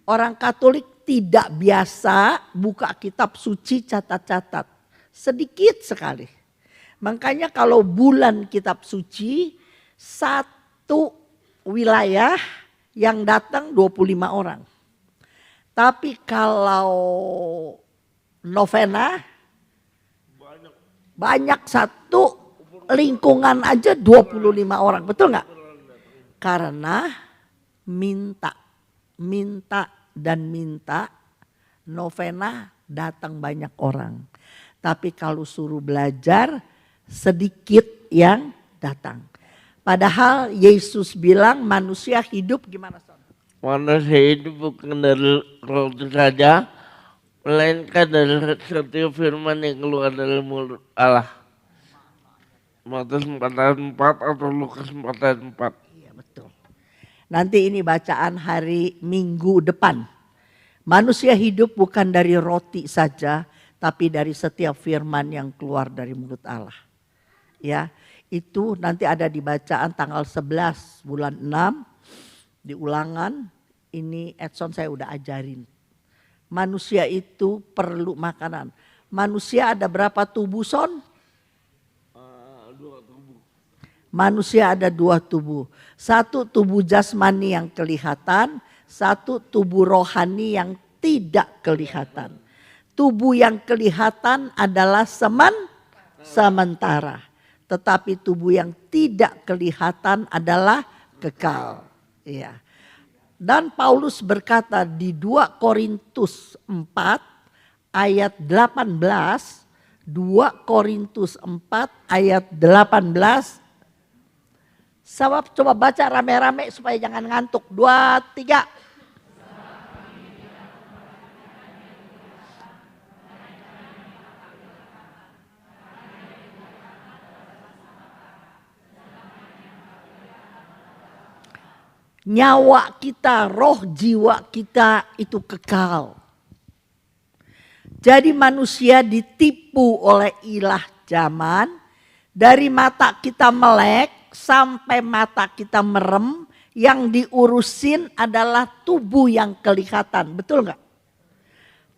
Orang Katolik tidak biasa buka kitab suci catat-catat. Sedikit sekali. Makanya kalau bulan kitab suci, satu wilayah yang datang 25 orang. Tapi kalau novena, banyak satu lingkungan aja 25 orang. Betul gak? Karena minta novena datang banyak orang. Tapi kalau suruh belajar sedikit yang datang. Padahal Yesus bilang manusia hidup gimana? Manusia hidup bukan dari roti saja, melainkan dari setiap firman yang keluar dari mulut Allah. Matius 4 ayat 4 atau Lukas 4 ayat 4. Iya betul. Nanti ini bacaan hari Minggu depan. Manusia hidup bukan dari roti saja, tapi dari setiap firman yang keluar dari mulut Allah. Ya, itu nanti ada di bacaan tanggal 11 bulan 6 di Ulangan. Ini Edson saya udah ajarin. Manusia itu perlu makanan. Manusia ada berapa tubuh Son? 2 tubuh. Manusia ada 2 tubuh. Satu tubuh jasmani yang kelihatan, satu tubuh rohani yang tidak kelihatan. Tubuh yang kelihatan adalah sementara. Tetapi tubuh yang tidak kelihatan adalah kekal. Iya. Dan Paulus berkata di 2 Korintus 4 ayat 18, 2 Korintus 4 ayat 18. Sebab coba baca rame-rame supaya jangan ngantuk. 2, 3. Nyawa kita, roh jiwa kita itu kekal. Jadi manusia ditipu oleh ilah zaman. Dari mata kita melek sampai mata kita merem. Yang diurusin adalah tubuh yang kelihatan. Betul nggak?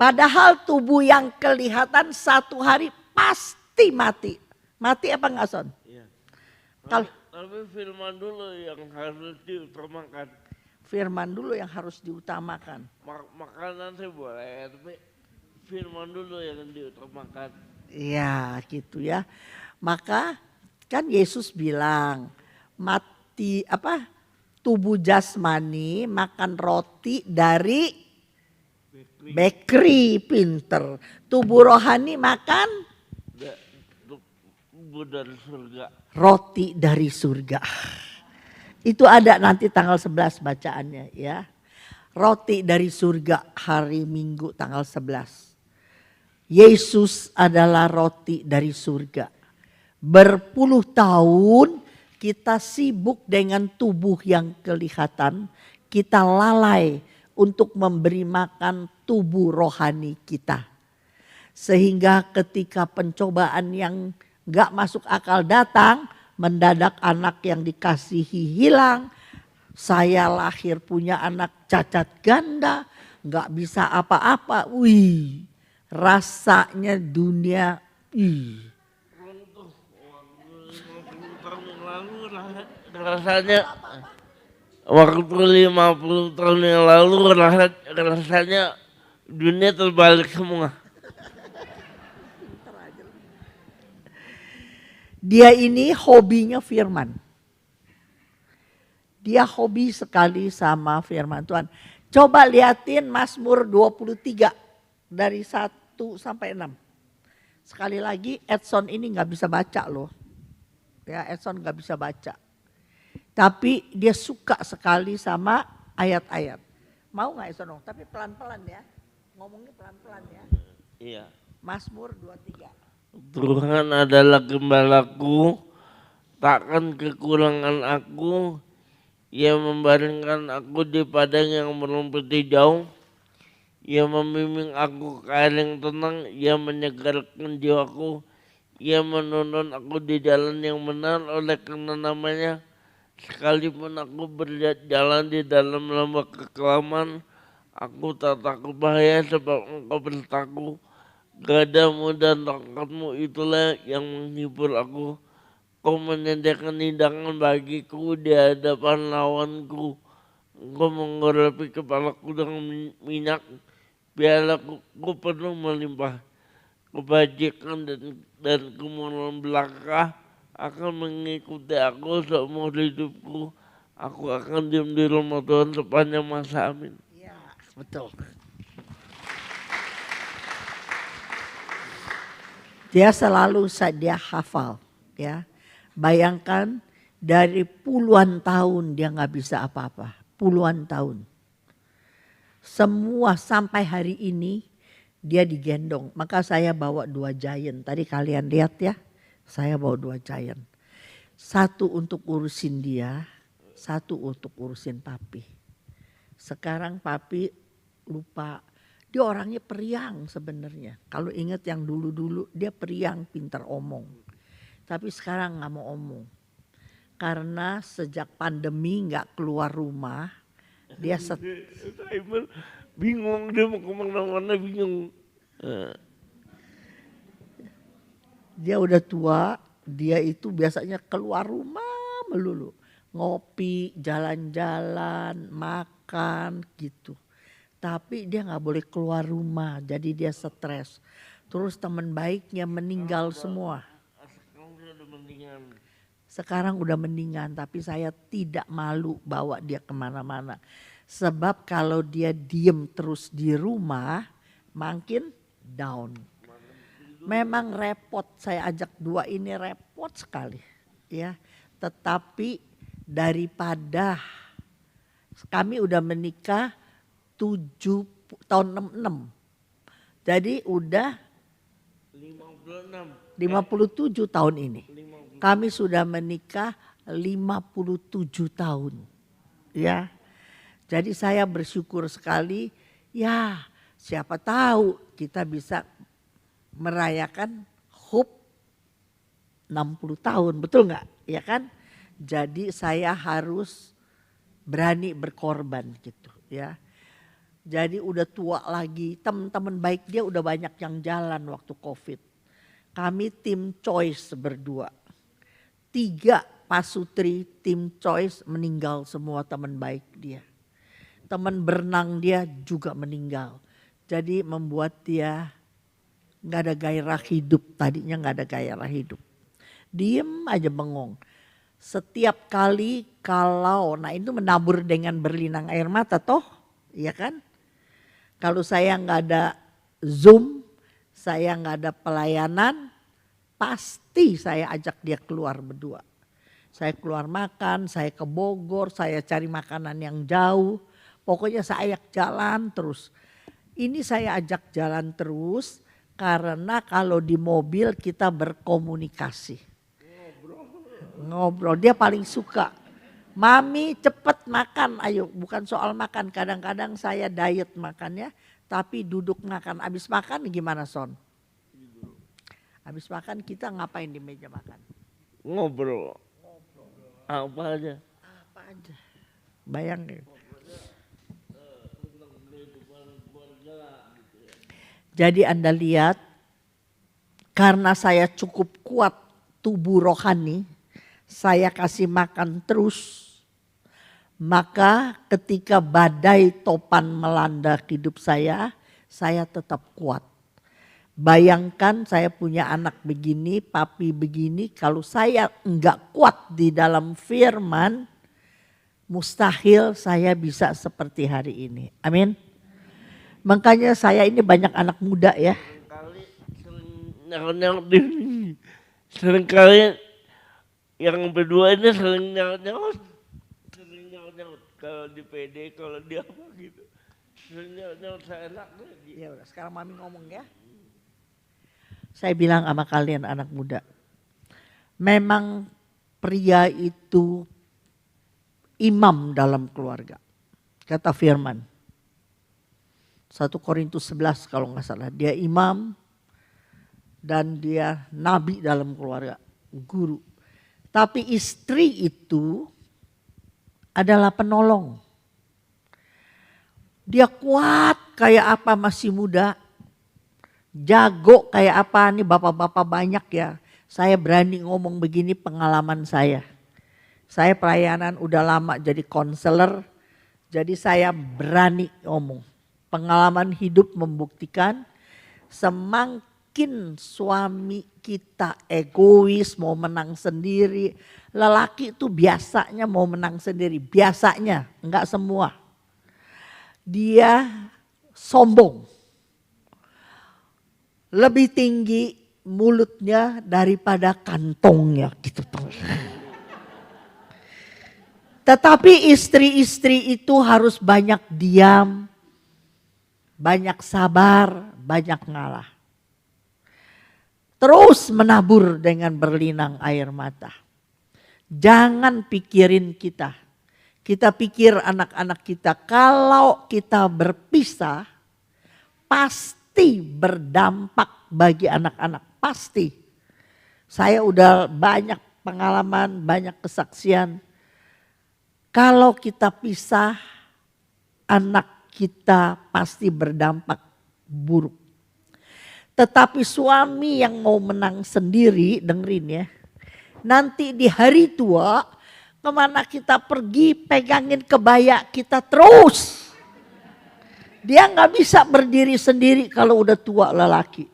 Padahal tubuh yang kelihatan satu hari pasti mati. Mati apa enggak, Son? Iya. Kalau Tapi firman dulu yang harus diutamakan. firman dulu yang harus diutamakan. Makanan sih boleh, tapi firman dulu yang diutamakan. Iya gitu ya. Maka kan Yesus bilang mati tubuh jasmani makan roti dari bakery, pinter. Tubuh rohani makan Tubuh dari surga. roti dari surga. Itu ada nanti tanggal 11 bacaannya ya. Roti dari surga hari Minggu tanggal 11. Yesus adalah roti dari surga. Berpuluh tahun kita sibuk dengan tubuh yang kelihatan. Kita lalai untuk memberi makan tubuh rohani kita. Sehingga ketika pencobaan yang gak masuk akal datang, mendadak anak yang dikasihi hilang. Saya lahir punya anak cacat ganda, gak bisa apa-apa. Wih, rasanya dunia. Rasanya waktu 50 tahun yang lalu rasanya dunia terbalik semua. Dia ini hobinya firman. Dia hobi sekali sama firman Tuhan. Coba liatin Mazmur 23 dari 1 sampai 6. Sekali lagi Edson ini gak bisa baca loh. Ya, Edson gak bisa baca. Tapi dia suka sekali sama ayat-ayat. Mau gak Edson? Tapi pelan-pelan ya. Ngomongnya pelan-pelan ya. Iya. Mazmur 23. Tuhan adalah gembalaku, takkan kekurangan aku. Ia membaringkan aku di padang yang merumput hijau. Ia membimbing aku ke air yang tenang. Ia menyegarkan jiwaku. Ia menuntun aku di jalan yang benar oleh karena namanya. Sekalipun aku berjalan di dalam lembah kekelaman, aku tak takut bahaya sebab Engkau besertaku. Gadamu dan tongkatmu itulah yang menghibur aku. Kau menyediakan hidangan bagiku di hadapan lawanku. Engkau mengorapi kepalaku dengan minyak. Biarlah ku penuh melimpah. Kebajikan dan kemuliaan belaka akan mengikuti aku seumur hidupku. Aku akan diam di rumah Tuhan sepanjang masa. Amin. Ya, betul. Dia selalu dia hafal ya. Bayangkan dari puluhan tahun dia gak bisa apa-apa. Puluhan tahun. Semua sampai hari ini dia digendong. Maka saya bawa 2 giant. Tadi kalian lihat ya. Saya bawa 2 giant. 1 untuk urusin dia. 1 untuk urusin papi. Sekarang papi lupa. Dia orangnya periang sebenarnya. Kalau ingat yang dulu-dulu dia periang, pintar omong. Tapi sekarang gak mau omong. Karena sejak pandemi gak keluar rumah. Dia bingung, dia mau kemana-mana bingung. Dia udah tua, dia itu biasanya keluar rumah melulu. Ngopi, jalan-jalan, makan gitu. Tapi dia gak boleh keluar rumah, jadi dia stres. Terus teman baiknya meninggal semua. Sekarang udah mendingan, tapi saya tidak malu bawa dia kemana-mana. Sebab kalau dia diem terus di rumah, makin down. Memang repot, saya ajak dua ini repot sekali. Ya, tetapi daripada kami udah menikah tahun 66. Jadi udah 57 tahun ini. Kami sudah menikah 57 tahun. Ya. Jadi saya bersyukur sekali, ya siapa tahu kita bisa merayakan HUB 60 tahun, betul nggak? Ya kan? Jadi saya harus berani berkorban gitu ya. Jadi udah tua lagi, teman-teman baik dia udah banyak yang jalan waktu COVID. Kami tim Choice berdua. 3 pasutri tim Choice meninggal semua teman baik dia. Teman berenang dia juga meninggal. Jadi membuat dia gak ada gairah hidup, tadinya gak ada gairah hidup. Diem aja bengong. Setiap kali kalau, nah itu menabur dengan berlinang air mata toh, iya kan? Kalau saya nggak ada Zoom, saya nggak ada pelayanan, pasti saya ajak dia keluar berdua. Saya keluar makan, saya ke Bogor, saya cari makanan yang jauh. Pokoknya saya ajak jalan terus. Ini saya ajak jalan terus karena kalau di mobil kita berkomunikasi. Ngobrol, dia paling suka. Mami cepet makan, ayo bukan soal makan. Kadang-kadang saya diet makannya, tapi duduk makan. Abis makan gimana Son? Abis makan kita ngapain di meja makan? Ngobrol. Apa aja? Apa aja? Bayangin. Jadi Anda lihat, karena saya cukup kuat tubuh rohani, saya kasih makan terus. Maka ketika badai topan melanda hidup saya tetap kuat. Bayangkan saya punya anak begini, papi begini, kalau saya enggak kuat di dalam firman, mustahil saya bisa seperti hari ini. Amin. Makanya saya ini banyak anak muda ya. Seringkali yang berdua ini sering nyaut-nyaut. Kalau di PD, kalau di apa gitu. Sering nyaut-nyaut saya enak. Ya udah sekarang mami ngomong ya. Saya bilang sama kalian anak muda. Memang pria itu imam dalam keluarga. Kata firman. 1 Korintus 11 kalau nggak salah. Dia imam dan dia nabi dalam keluarga. Guru. Tapi istri itu adalah penolong. Dia kuat kayak apa masih muda. Jago kayak apa nih bapak-bapak banyak ya. Saya berani ngomong begini pengalaman saya. Saya pelayanan udah lama jadi konselor. Jadi saya berani ngomong. Pengalaman hidup membuktikan semakin suami kita egois mau menang sendiri. Lelaki itu biasanya mau menang sendiri. Biasanya, enggak semua. Dia sombong. Lebih tinggi mulutnya daripada kantongnya gitu. Tetapi istri-istri itu harus banyak diam, banyak sabar, banyak ngalah. Terus menabur dengan berlinang air mata. Jangan pikirin kita. Kita pikir anak-anak kita. Kalau kita berpisah, pasti berdampak bagi anak-anak. Pasti. Saya udah banyak pengalaman, banyak kesaksian. Kalau kita pisah, anak kita pasti berdampak buruk. Tetapi suami yang mau menang sendiri, dengerin ya. Nanti di hari tua, kemana kita pergi pegangin kebaya kita terus. Dia gak bisa berdiri sendiri kalau udah tua lelaki.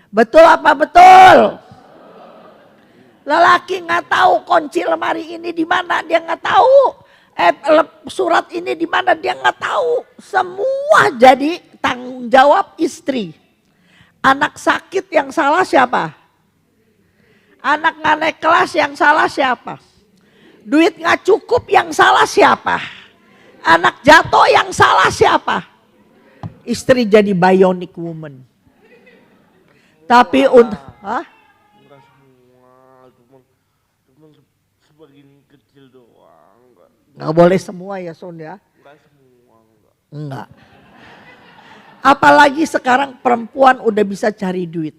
Betul apa betul? Lelaki nggak tahu kunci lemari ini di mana, dia nggak tahu. Surat ini di mana, dia nggak tahu. Semua jadi tanggung jawab istri. Anak sakit yang salah siapa? Anak nggak naik kelas yang salah siapa? Duit nggak cukup yang salah siapa? Anak jatuh yang salah siapa? Istri jadi bionic woman. Tapi hah? Enggak semua, cuma sebagian kecil doang. Nggak boleh semua ya Son ya? Enggak semua, enggak. Enggak. Apalagi sekarang perempuan udah bisa cari duit.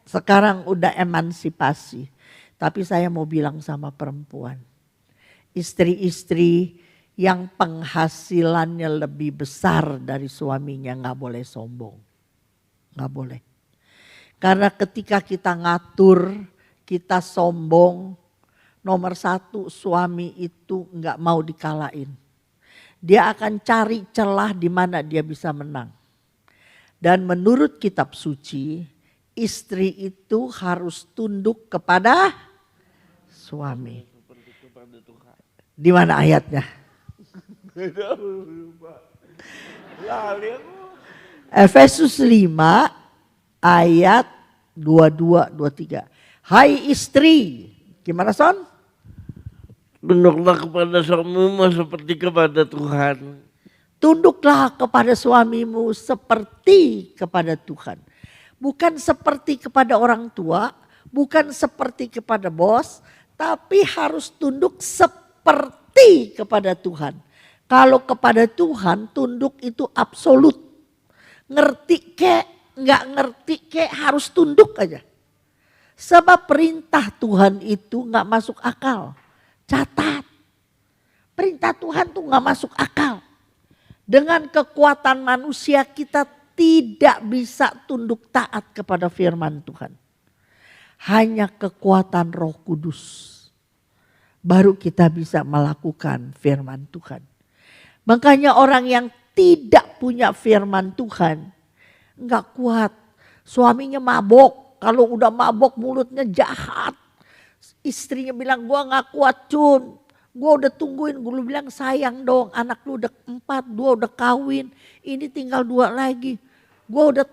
Sekarang udah emansipasi. Tapi saya mau bilang sama perempuan. Istri-istri yang penghasilannya lebih besar dari suaminya nggak boleh sombong. Nggak boleh. Karena ketika kita ngatur, kita sombong. Nomor satu, suami itu nggak mau dikalahin. Dia akan cari celah di mana dia bisa menang. Dan menurut kitab suci, istri itu harus tunduk kepada suami. Di mana ayatnya? Efesus 5 ayat 22-23. Hai istri, gimana Son? Tunduklah kepada suamimu seperti kepada Tuhan. Tunduklah kepada suamimu seperti kepada Tuhan. Bukan seperti kepada orang tua, bukan seperti kepada bos, tapi harus tunduk seperti kepada Tuhan. Kalau kepada Tuhan tunduk itu absolut. Ngerti kek, nggak ngerti kek harus tunduk aja. Sebab perintah Tuhan itu nggak masuk akal. Catat, perintah Tuhan tuh nggak masuk akal. Dengan kekuatan manusia kita tidak bisa tunduk taat kepada firman Tuhan. Hanya kekuatan Roh Kudus. Baru kita bisa melakukan firman Tuhan. Makanya orang yang tidak punya firman Tuhan nggak kuat. Suaminya mabok, kalau udah mabok mulutnya jahat. Istrinya bilang gua nggak kuat Cun. Gue udah tungguin, gue bilang sayang dong, anak lu udah 4, 2 udah kawin, ini tinggal 2 lagi. Gue udah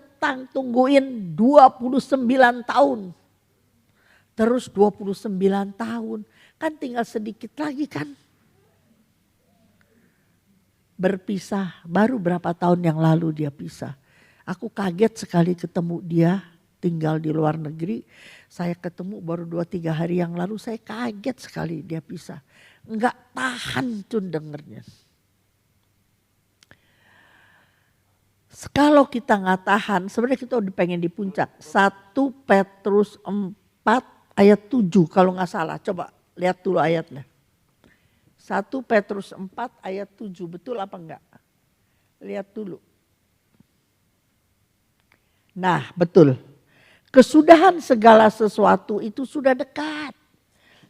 tungguin 29 tahun. Terus 29 tahun, kan tinggal sedikit lagi kan. Berpisah, baru berapa tahun yang lalu dia pisah. Aku kaget sekali ketemu dia, tinggal di luar negeri. Saya ketemu baru 2-3 hari yang lalu, saya kaget sekali dia pisah. Enggak tahan Cun dengernya. Kalau kita nggak tahan, sebenarnya kita udah pengen di puncak. 1 Petrus 4 ayat 7 kalau nggak salah. Coba lihat dulu ayatnya. 1 Petrus 4 ayat 7, betul apa enggak? Lihat dulu. Nah betul. Kesudahan segala sesuatu itu sudah dekat.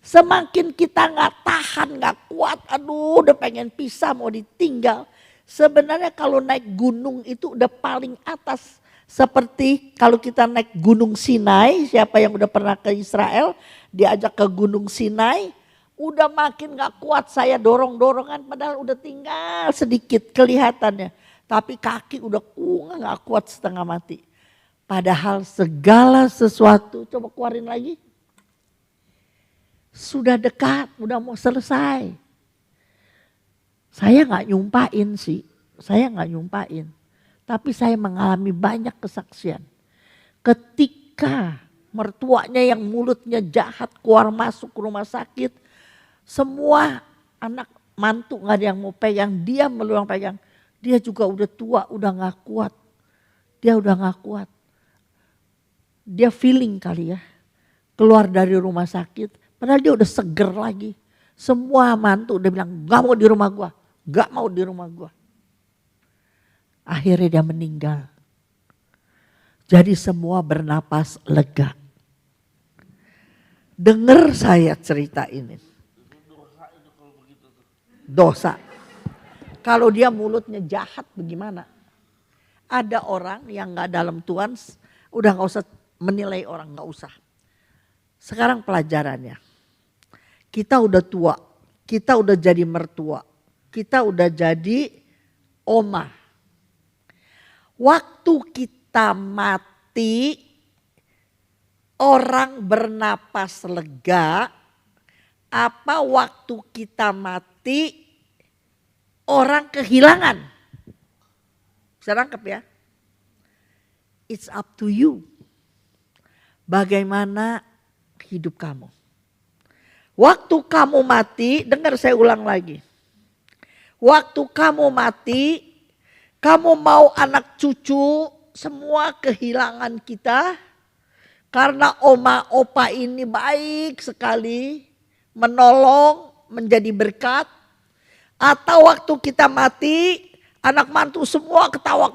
Semakin kita nggak tahan, nggak kuat, aduh udah pengen pisah mau ditinggal. Sebenarnya kalau naik gunung itu udah paling atas. Seperti kalau kita naik gunung Sinai, siapa yang udah pernah ke Israel, diajak ke gunung Sinai. Udah makin nggak kuat saya dorong-dorongan padahal udah tinggal sedikit kelihatannya. Tapi kaki udah nggak kuat setengah mati. Padahal segala sesuatu, coba keluarin lagi. Sudah dekat, udah mau selesai. Saya nggak nyumpain sih, saya nggak nyumpain. Tapi saya mengalami banyak kesaksian. Ketika mertuanya yang mulutnya jahat keluar masuk rumah sakit. Semua anak mantu nggak ada yang mau pegang, dia meluang pegang. Dia juga udah tua, udah nggak kuat. Dia udah nggak kuat. Dia feeling kali ya, keluar dari rumah sakit. Padahal dia udah seger lagi. Semua mantu udah bilang gak mau di rumah gua. Gak mau di rumah gua. Akhirnya dia meninggal. Jadi semua bernapas lega. Dengar saya cerita ini. Dosa. Kalau dia mulutnya jahat bagaimana? Ada orang yang gak dalam Tuhan udah gak usah menilai orang, gak usah. Sekarang pelajarannya. Kita udah tua, kita udah jadi mertua, kita udah jadi oma. Waktu kita mati, orang bernapas lega, apa waktu kita mati orang kehilangan? Bisa nangkep ya? It's up to you. Bagaimana hidup kamu? Waktu kamu mati, dengar saya ulang lagi. Waktu kamu mati, kamu mau anak cucu semua kehilangan kita. Karena oma opa ini baik sekali, menolong, menjadi berkat. Atau waktu kita mati, anak mantu semua ketawa.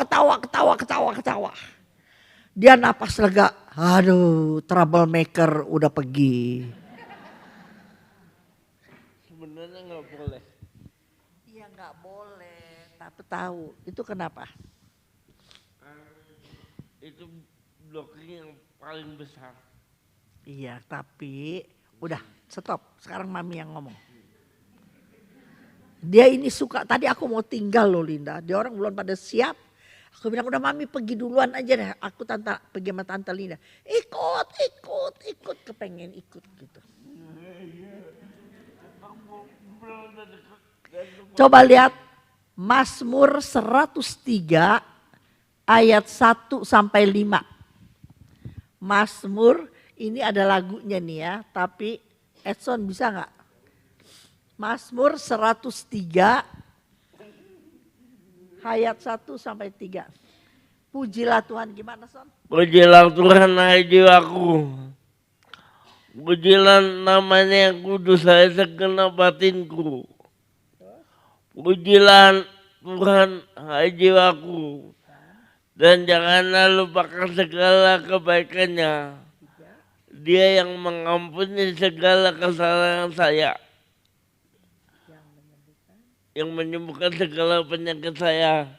Dia napas lega, aduh troublemaker udah pergi. Sebenarnya nggak boleh. Iya nggak boleh, tapi tahu itu kenapa? Itu blocking yang paling besar. Iya tapi udah stop, sekarang mami yang ngomong. Dia ini suka, tadi aku mau tinggal loh Linda, dia orang belum pada siap. Aku bilang udah mami pergi duluan aja deh, aku pergi sama tante Linda. Ikut, kepengen ikut gitu. Coba lihat Mazmur 103 ayat 1 sampai 5. Mazmur ini ada lagunya nih ya, tapi Edson bisa nggak? Mazmur 103 ayat 1 sampai 3. Pujilah Tuhan, gimana Son? Pujilah Tuhan hai jiwaku. Pujilah namanya yang kudus hai segenap batinku. Pujilah Tuhan hai jiwaku. Dan janganlah lupakan segala kebaikannya. Dia yang mengampuni segala kesalahan saya. Yang menyembuhkan segala penyakit saya.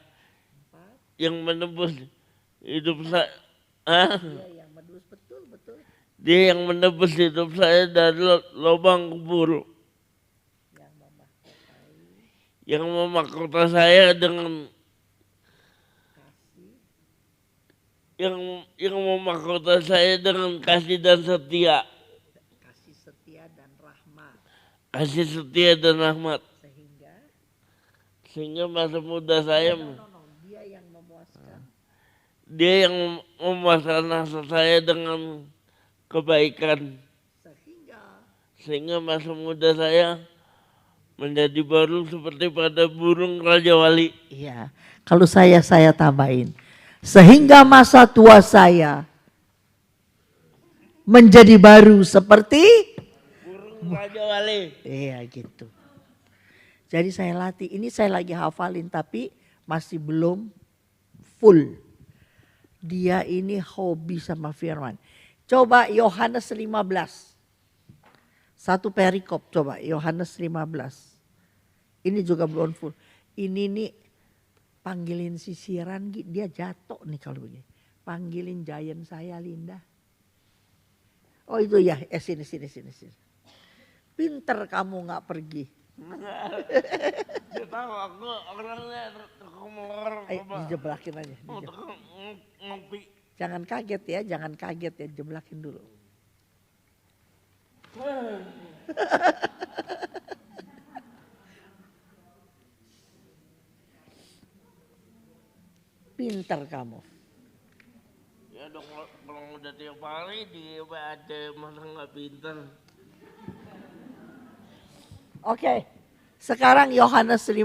Yang menebus hidup saya. Dia yang menebus hidup saya dari lubang kubur. Yang memahkota saya dengan yang memahkota saya dengan kasih dan setia. Kasih setia dan rahmat. Kasih setia dan rahmat. Sehingga masa muda saya Dia yang memuaskan. Dia yang memuaskan nafsu saya dengan kebaikan. Sehingga masa muda saya menjadi baru seperti pada burung Raja Wali. Iya, kalau saya tambahin. Sehingga masa tua saya menjadi baru seperti burung Raja Wali. Iya gitu. Jadi saya latih, ini saya lagi hafalin tapi masih belum full. Dia ini hobi sama firman. Coba Yohanes 15. Satu perikop coba Yohanes 15. Ini juga belum full. Ini nih panggilin sisiran dia jatuh nih kalau begini. Panggilin giant saya Linda. Oh itu ya, sini. Pinter kamu nggak pergi. Dia tahu aku orangnya komor. Dijeblakin aja. Ngopi. Jangan kaget ya, jeblakin dulu. Pinter kamu. Ya dong kalau udah tiap hari dia ada masa nggak pinter. Oke, sekarang Yohanes 15.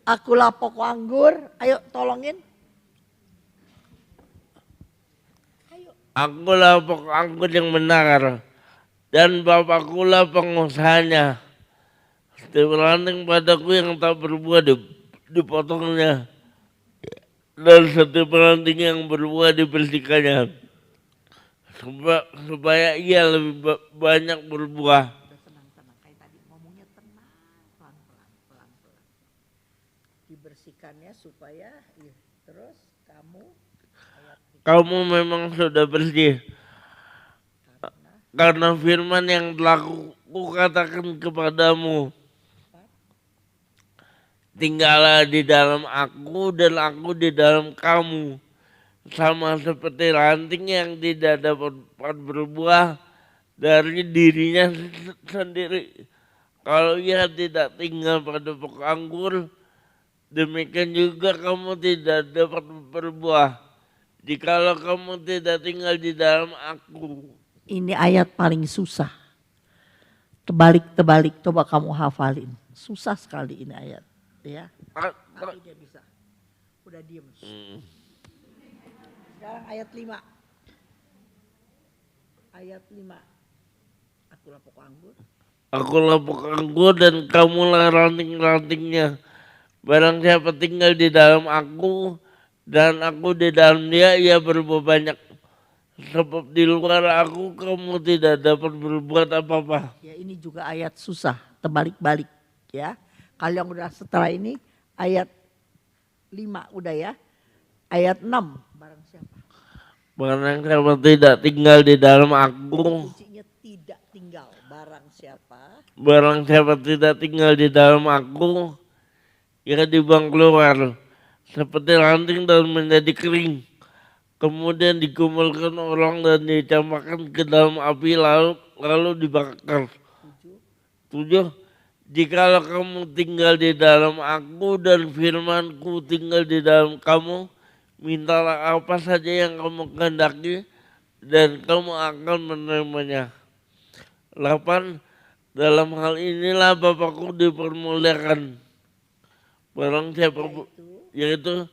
Akulah pokok anggur, ayo tolongin. Akulah pokok anggur yang benar dan Bapakkulah pengusahanya. Setiap ranting padaku yang tak berbuah dipotongnya. Dan setiap ranting yang berbuah dibersihkannya. Supaya ia lebih banyak berbuah. Dibersihkannya supaya terus kamu memang sudah bersih karena firman yang telah kukatakan kepadamu, tinggallah di dalam aku dan aku di dalam kamu. Sama seperti ranting yang tidak dapat berbuah dari dirinya sendiri, kalau ia tidak tinggal pada pokok anggur, demikian juga kamu tidak dapat berbuah jikalau kamu tidak tinggal di dalam aku. Ini ayat paling susah. Terbalik, coba kamu hafalin. Susah sekali ini ayat. Ya. Tapi dia bisa. Udah diem. Sekarang ayat 5. Ayat 5. Akulah pokok anggur. Akulah pokok anggur dan kamulah ranting-rantingnya. Barang siapa tinggal di dalam aku dan aku di dalam dia, ia berbuah banyak. Sebab di luar aku kamu tidak dapat berbuat apa-apa. Ya, ini juga ayat susah, terbalik-balik ya. Kalau yang udah setelah ini ayat 5 udah ya. Ayat 6, barang siapa? Barang siapa tidak tinggal di dalam aku. Kuncinya tidak tinggal, barang siapa? Barang siapa tidak tinggal di dalam aku, ia dibuang keluar seperti ranting dan menjadi kering. Kemudian dikumpulkan orang dan dicampakkan ke dalam api lalu dibakar. 7. Jikalau kamu tinggal di dalam aku dan firmanku tinggal di dalam kamu, mintalah apa saja yang kamu kehendaki dan kamu akan menerimanya. 8. Dalam hal inilah Bapakku dipermuliakan. Barang siapa yaitu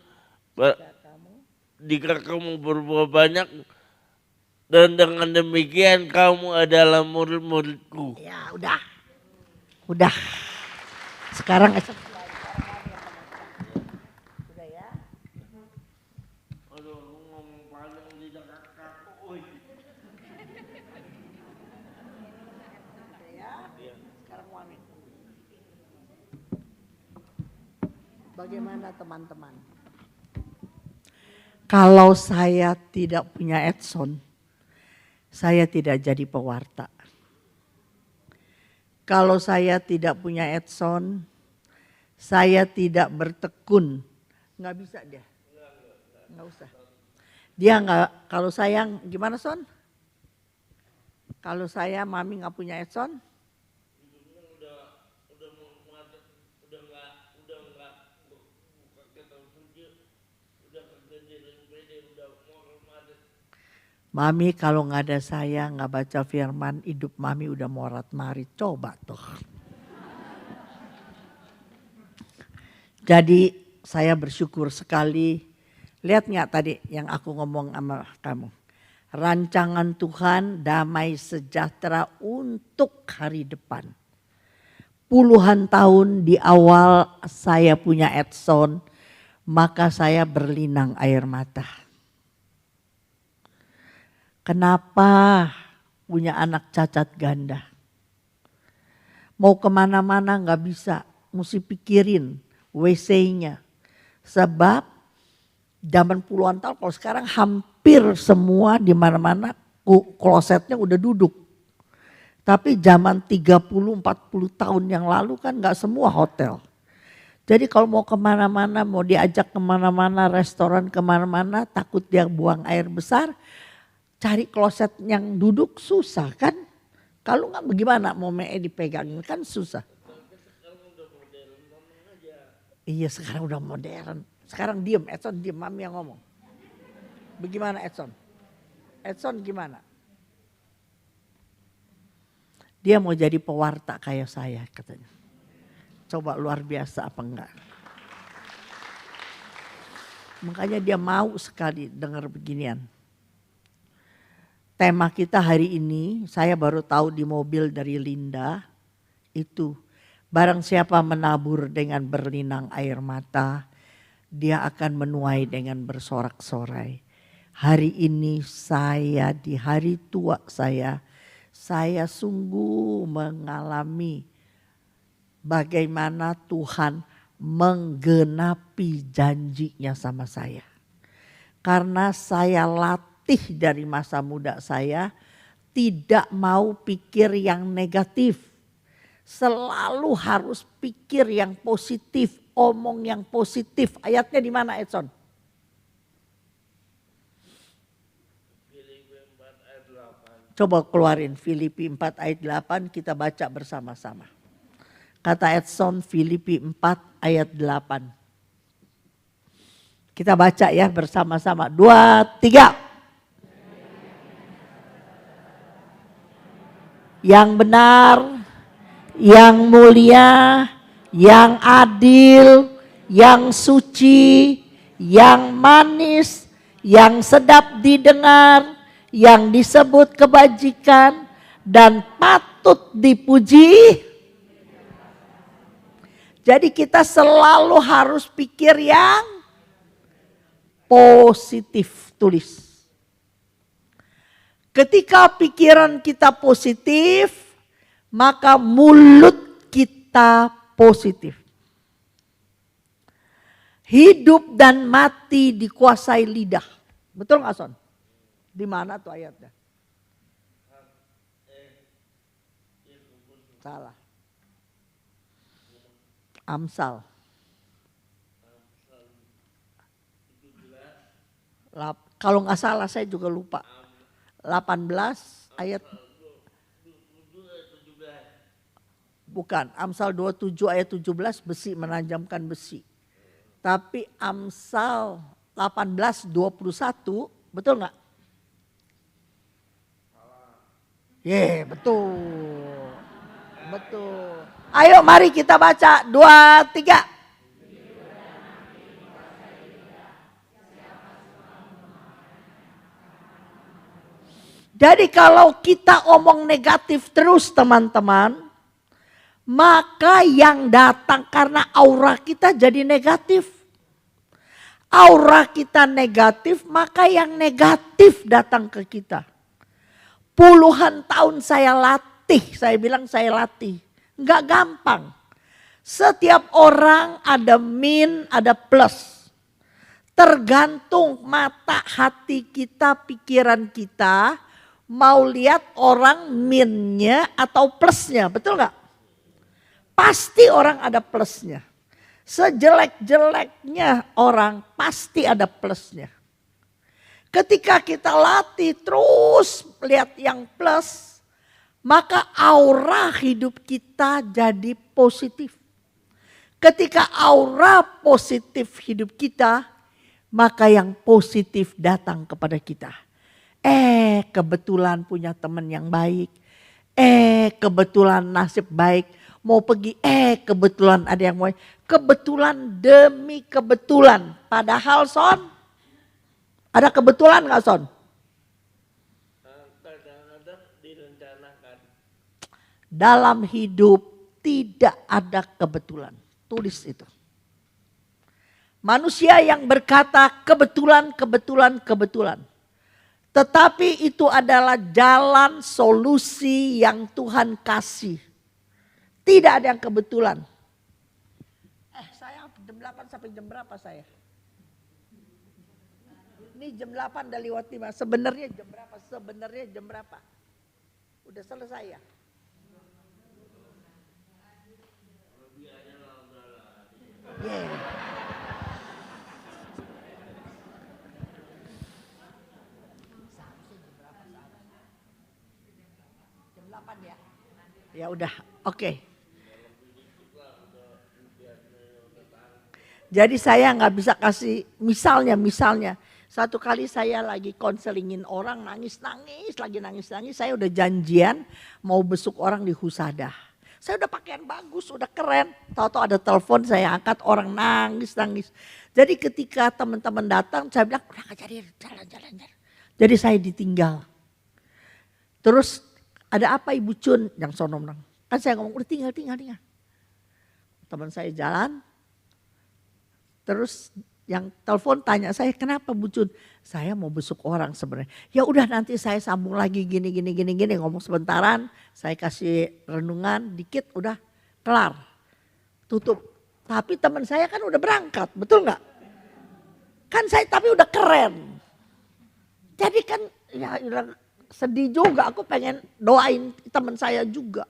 jika kamu berbuah banyak, dan dengan demikian kamu adalah murid-muridku. Ya udah. Sekarang udah ya. Aduh, aku ngomong panjang di dekat kaku. Sekarang Wamin. Bagaimana teman-teman? Kalau saya tidak punya Edson, saya tidak jadi pewarta. Kalau saya tidak punya Edson, saya tidak bertekun. Nggak bisa dia. Nggak usah. Dia nggak, kalau saya, gimana Son? Kalau saya, Mami nggak punya Edson? Mami kalau nggak ada saya nggak baca firman, hidup Mami udah morat marit. Coba tuh. Jadi saya bersyukur sekali. Lihat nggak tadi yang aku ngomong sama kamu? Rancangan Tuhan damai sejahtera untuk hari depan. Puluhan tahun di awal saya punya Edson, maka saya berlinang air mata. Kenapa punya anak cacat ganda? Mau kemana-mana gak bisa, mesti pikirin WC-nya. Sebab zaman puluhan tahun, kalau sekarang hampir semua di mana-mana klosetnya udah duduk. Tapi zaman 30-40 tahun yang lalu kan gak semua hotel. Jadi kalau mau kemana-mana, mau diajak kemana-mana, restoran kemana-mana, takut dia buang air besar, cari kloset yang duduk susah kan. Kalau nggak bagaimana mau dipegangin kan susah. Iya sekarang udah modern. Sekarang diem, Edson diem, Mami yang ngomong. Bagaimana Edson? Edson gimana? Dia mau jadi pewarta kayak saya katanya. Coba luar biasa apa enggak. Makanya dia mau sekali dengar beginian. Tema kita hari ini, saya baru tahu di mobil dari Linda, itu barang siapa menabur dengan berlinang air mata, dia akan menuai dengan bersorak-sorai. Hari ini saya di hari tua saya sungguh mengalami bagaimana Tuhan menggenapi janjinya sama saya. Karena saya latih dari masa muda saya, tidak mau pikir yang negatif. Selalu harus pikir yang positif, omong yang positif. Ayatnya di mana, Edson? Coba keluarin Filipi 4 ayat 8, kita baca bersama-sama. Kata Edson, Filipi 4 ayat 8. Kita baca ya bersama-sama. 2, 3. Yang benar, yang mulia, yang adil, yang suci, yang manis, yang sedap didengar, yang disebut kebajikan dan patut dipuji. Jadi kita selalu harus pikir yang positif, tulis. Ketika pikiran kita positif, maka mulut kita positif. Hidup dan mati dikuasai lidah. Betul nggak, Son? Di mana tuh ayatnya? Salah. Amsal. Kalau nggak salah saya juga lupa. 18 ayat. Bukan, Amsal 27 ayat 17 besi menajamkan besi. Tapi Amsal 18:21 betul nggak? Betul. Betul. Ayo mari kita baca 2, 3. Jadi kalau kita omong negatif terus teman-teman, maka yang datang karena aura kita jadi negatif. Aura kita negatif, maka yang negatif datang ke kita. Puluhan tahun saya latih, saya bilang saya latih. Enggak gampang. Setiap orang ada min, ada plus. Tergantung mata hati kita, pikiran kita. Mau lihat orang minnya atau plusnya, betul nggak? Pasti orang ada plusnya. Sejelek-jeleknya orang pasti ada plusnya. Ketika kita latih terus lihat yang plus, maka aura hidup kita jadi positif. Ketika aura positif hidup kita, maka yang positif datang kepada kita. Kebetulan punya teman yang baik. Kebetulan nasib baik. Mau pergi, kebetulan ada yang mau. Kebetulan demi kebetulan. Padahal Son, ada kebetulan gak Son? Kadang-kadang direncanakan. Dalam hidup tidak ada kebetulan. Tulis itu. Manusia yang berkata kebetulan, kebetulan, kebetulan. Tetapi itu adalah jalan solusi yang Tuhan kasih. Tidak ada yang kebetulan. Saya jam 8 sampai jam berapa saya? Ini jam 8 udah lewat 5. Sebenarnya jam berapa? Sebenarnya jam berapa? Udah selesai ya? Ya udah, oke. Jadi saya nggak bisa kasih misalnya. Satu kali saya lagi konselingin orang nangis, saya udah janjian mau besuk orang di Husada. Saya udah pakaian bagus, udah keren. Tahu-tahu ada telepon, saya angkat, orang nangis. Jadi ketika teman-teman datang, saya bilang udah gak jadi jalan. Jadi saya ditinggal. Terus ada apa Ibu Cun? Yang sono bilang. Kan saya ngomong udah tinggal. Teman saya jalan. Terus yang telepon tanya saya, kenapa Bu Cun? Saya mau besuk orang sebenarnya. Ya udah nanti saya sambung lagi gini. Ngomong sebentaran, saya kasih renungan dikit udah kelar. Tutup. Tapi teman saya kan udah berangkat, betul nggak? Kan saya tapi udah keren. Jadi kan ya sedih juga, aku pengen doain teman saya juga.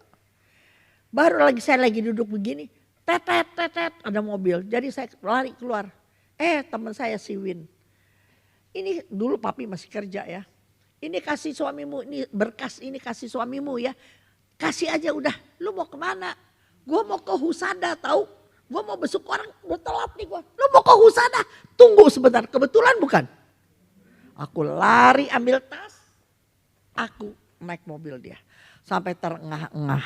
Baru lagi saya lagi duduk begini, tetet ada mobil. Jadi saya lari keluar. Teman saya si Win. Ini dulu papi masih kerja ya. Ini kasih suamimu, ini berkas ini kasih suamimu ya. Kasih aja udah, lu mau kemana? Gue mau ke Husada tahu. Gue mau besuk orang, udah telat nih gue. Lu mau ke Husada, tunggu sebentar. Kebetulan bukan? Aku lari ambil tas, aku naik mobil dia. Sampai terengah-engah.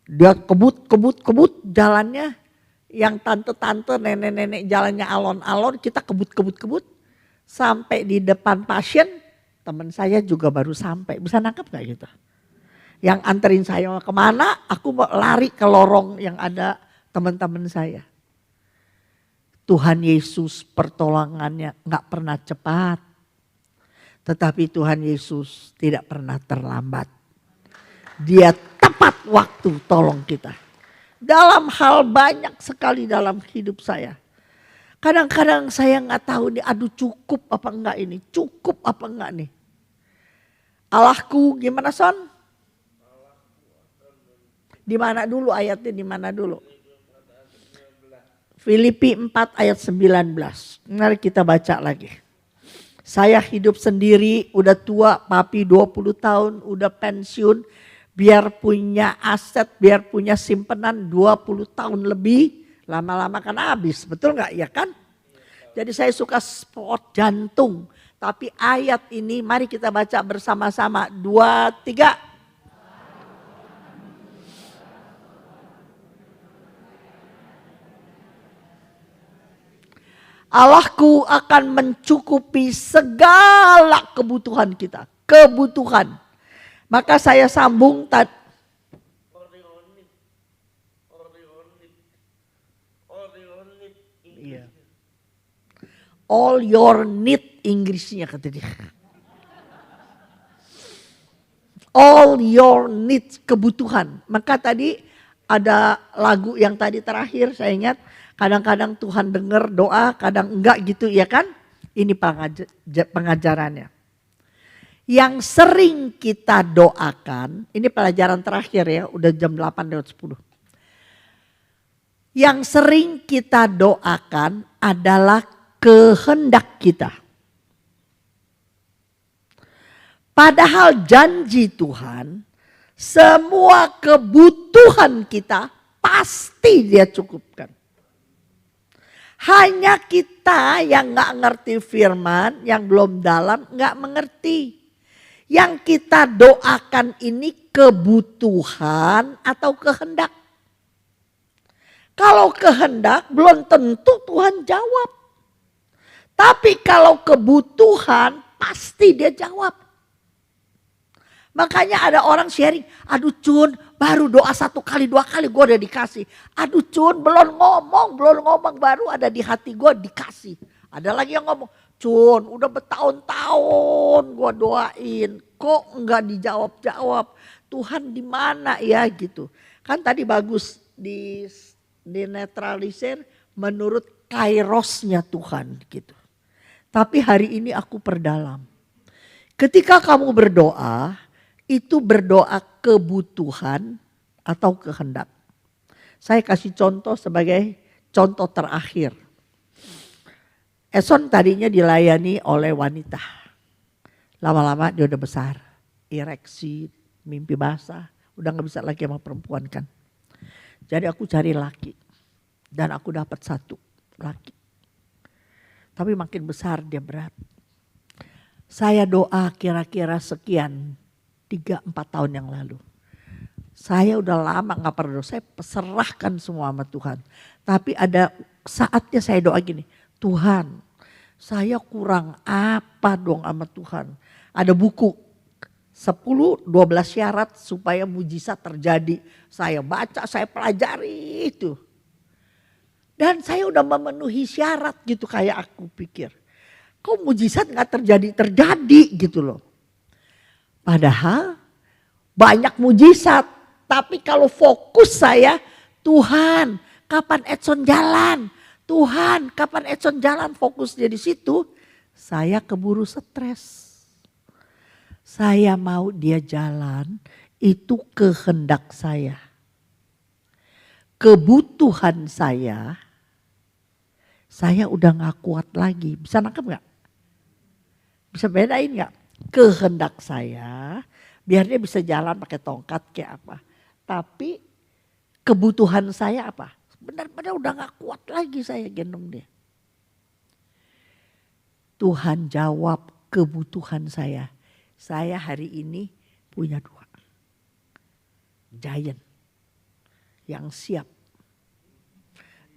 Dia kebut jalannya. Yang tante-tante, nenek-nenek jalannya alon-alon, kita kebut. Sampai di depan pasien, teman saya juga baru sampai. Bisa nangkep gak gitu? Yang anterin saya kemana, aku mau lari ke lorong yang ada teman-teman saya. Tuhan Yesus pertolongannya gak pernah cepat. Tetapi Tuhan Yesus tidak pernah terlambat. Dia tepat waktu tolong kita. Dalam hal banyak sekali dalam hidup saya. Kadang-kadang saya gak tahu nih, aduh cukup apa enggak ini, cukup apa enggak nih. Allahku gimana Son? Di mana dulu ayatnya, di mana dulu? Filipi 4 ayat 19. Mari kita baca lagi. Saya hidup sendiri, udah tua, papi 20 tahun, udah pensiun. Biar punya aset, biar punya simpenan 20 tahun lebih. Lama-lama kan habis, betul gak ya kan? Jadi saya suka sport jantung. Tapi ayat ini mari kita baca bersama-sama. 2, 3. Allahku akan mencukupi segala kebutuhan kita. Kebutuhan. Maka saya sambung tadi. Iya. All your need Inggrisnya kata dia. All your needs kebutuhan. Maka tadi ada lagu yang tadi terakhir saya ingat. Kadang-kadang Tuhan dengar doa, kadang enggak gitu ya kan. Ini pengajarannya. Yang sering kita doakan, ini pelajaran terakhir ya, udah jam 8:10. Yang sering kita doakan adalah kehendak kita. Padahal janji Tuhan, semua kebutuhan kita pasti Dia cukupkan. Hanya kita yang gak ngerti firman, yang belum dalam gak mengerti. Yang kita doakan ini kebutuhan atau kehendak. Kalau kehendak belum tentu Tuhan jawab. Tapi kalau kebutuhan pasti Dia jawab. Makanya ada orang sharing, aduh Cun baru doa 1 kali 2 kali gue udah dikasih. Aduh Cun belum ngomong baru ada di hati gue dikasih. Ada lagi yang ngomong, Cun udah bertahun-tahun gue doain kok enggak dijawab-jawab. Tuhan di mana ya gitu. Kan tadi bagus dinetralisir menurut kairosnya Tuhan gitu. Tapi hari ini aku perdalam. Ketika kamu berdoa, itu berdoa kebutuhan atau kehendak. Saya kasih contoh sebagai contoh terakhir. Eson tadinya dilayani oleh wanita. Lama-lama dia udah besar. Ereksi, mimpi basah. Udah gak bisa lagi sama perempuan kan. Jadi aku cari laki. Dan aku dapat 1 laki. Tapi makin besar dia berat. Saya doa kira-kira sekian 3-4 tahun yang lalu. Saya udah lama gak pernah doa. Saya serahkan semua sama Tuhan. Tapi ada saatnya saya doa gini. Tuhan, saya kurang apa dong sama Tuhan. Ada buku 10-12 syarat supaya mujizat terjadi. Saya baca, saya pelajari itu. Dan saya udah memenuhi syarat gitu kayak aku pikir. Kok mujizat gak terjadi gitu loh. Padahal banyak mujizat. Tapi kalau fokus saya, Tuhan kapan Edson jalan? Tuhan kapan Edson jalan? Fokusnya di situ, saya keburu stres. Saya mau dia jalan, itu kehendak saya. Kebutuhan saya udah gak kuat lagi. Bisa nangkep gak? Bisa bedain gak? Kehendak saya, biar dia bisa jalan pakai tongkat kayak apa. Tapi kebutuhan saya apa? Benar-benar udah gak kuat lagi saya gendong dia. Tuhan jawab kebutuhan saya. Saya hari ini punya 2. Giant yang siap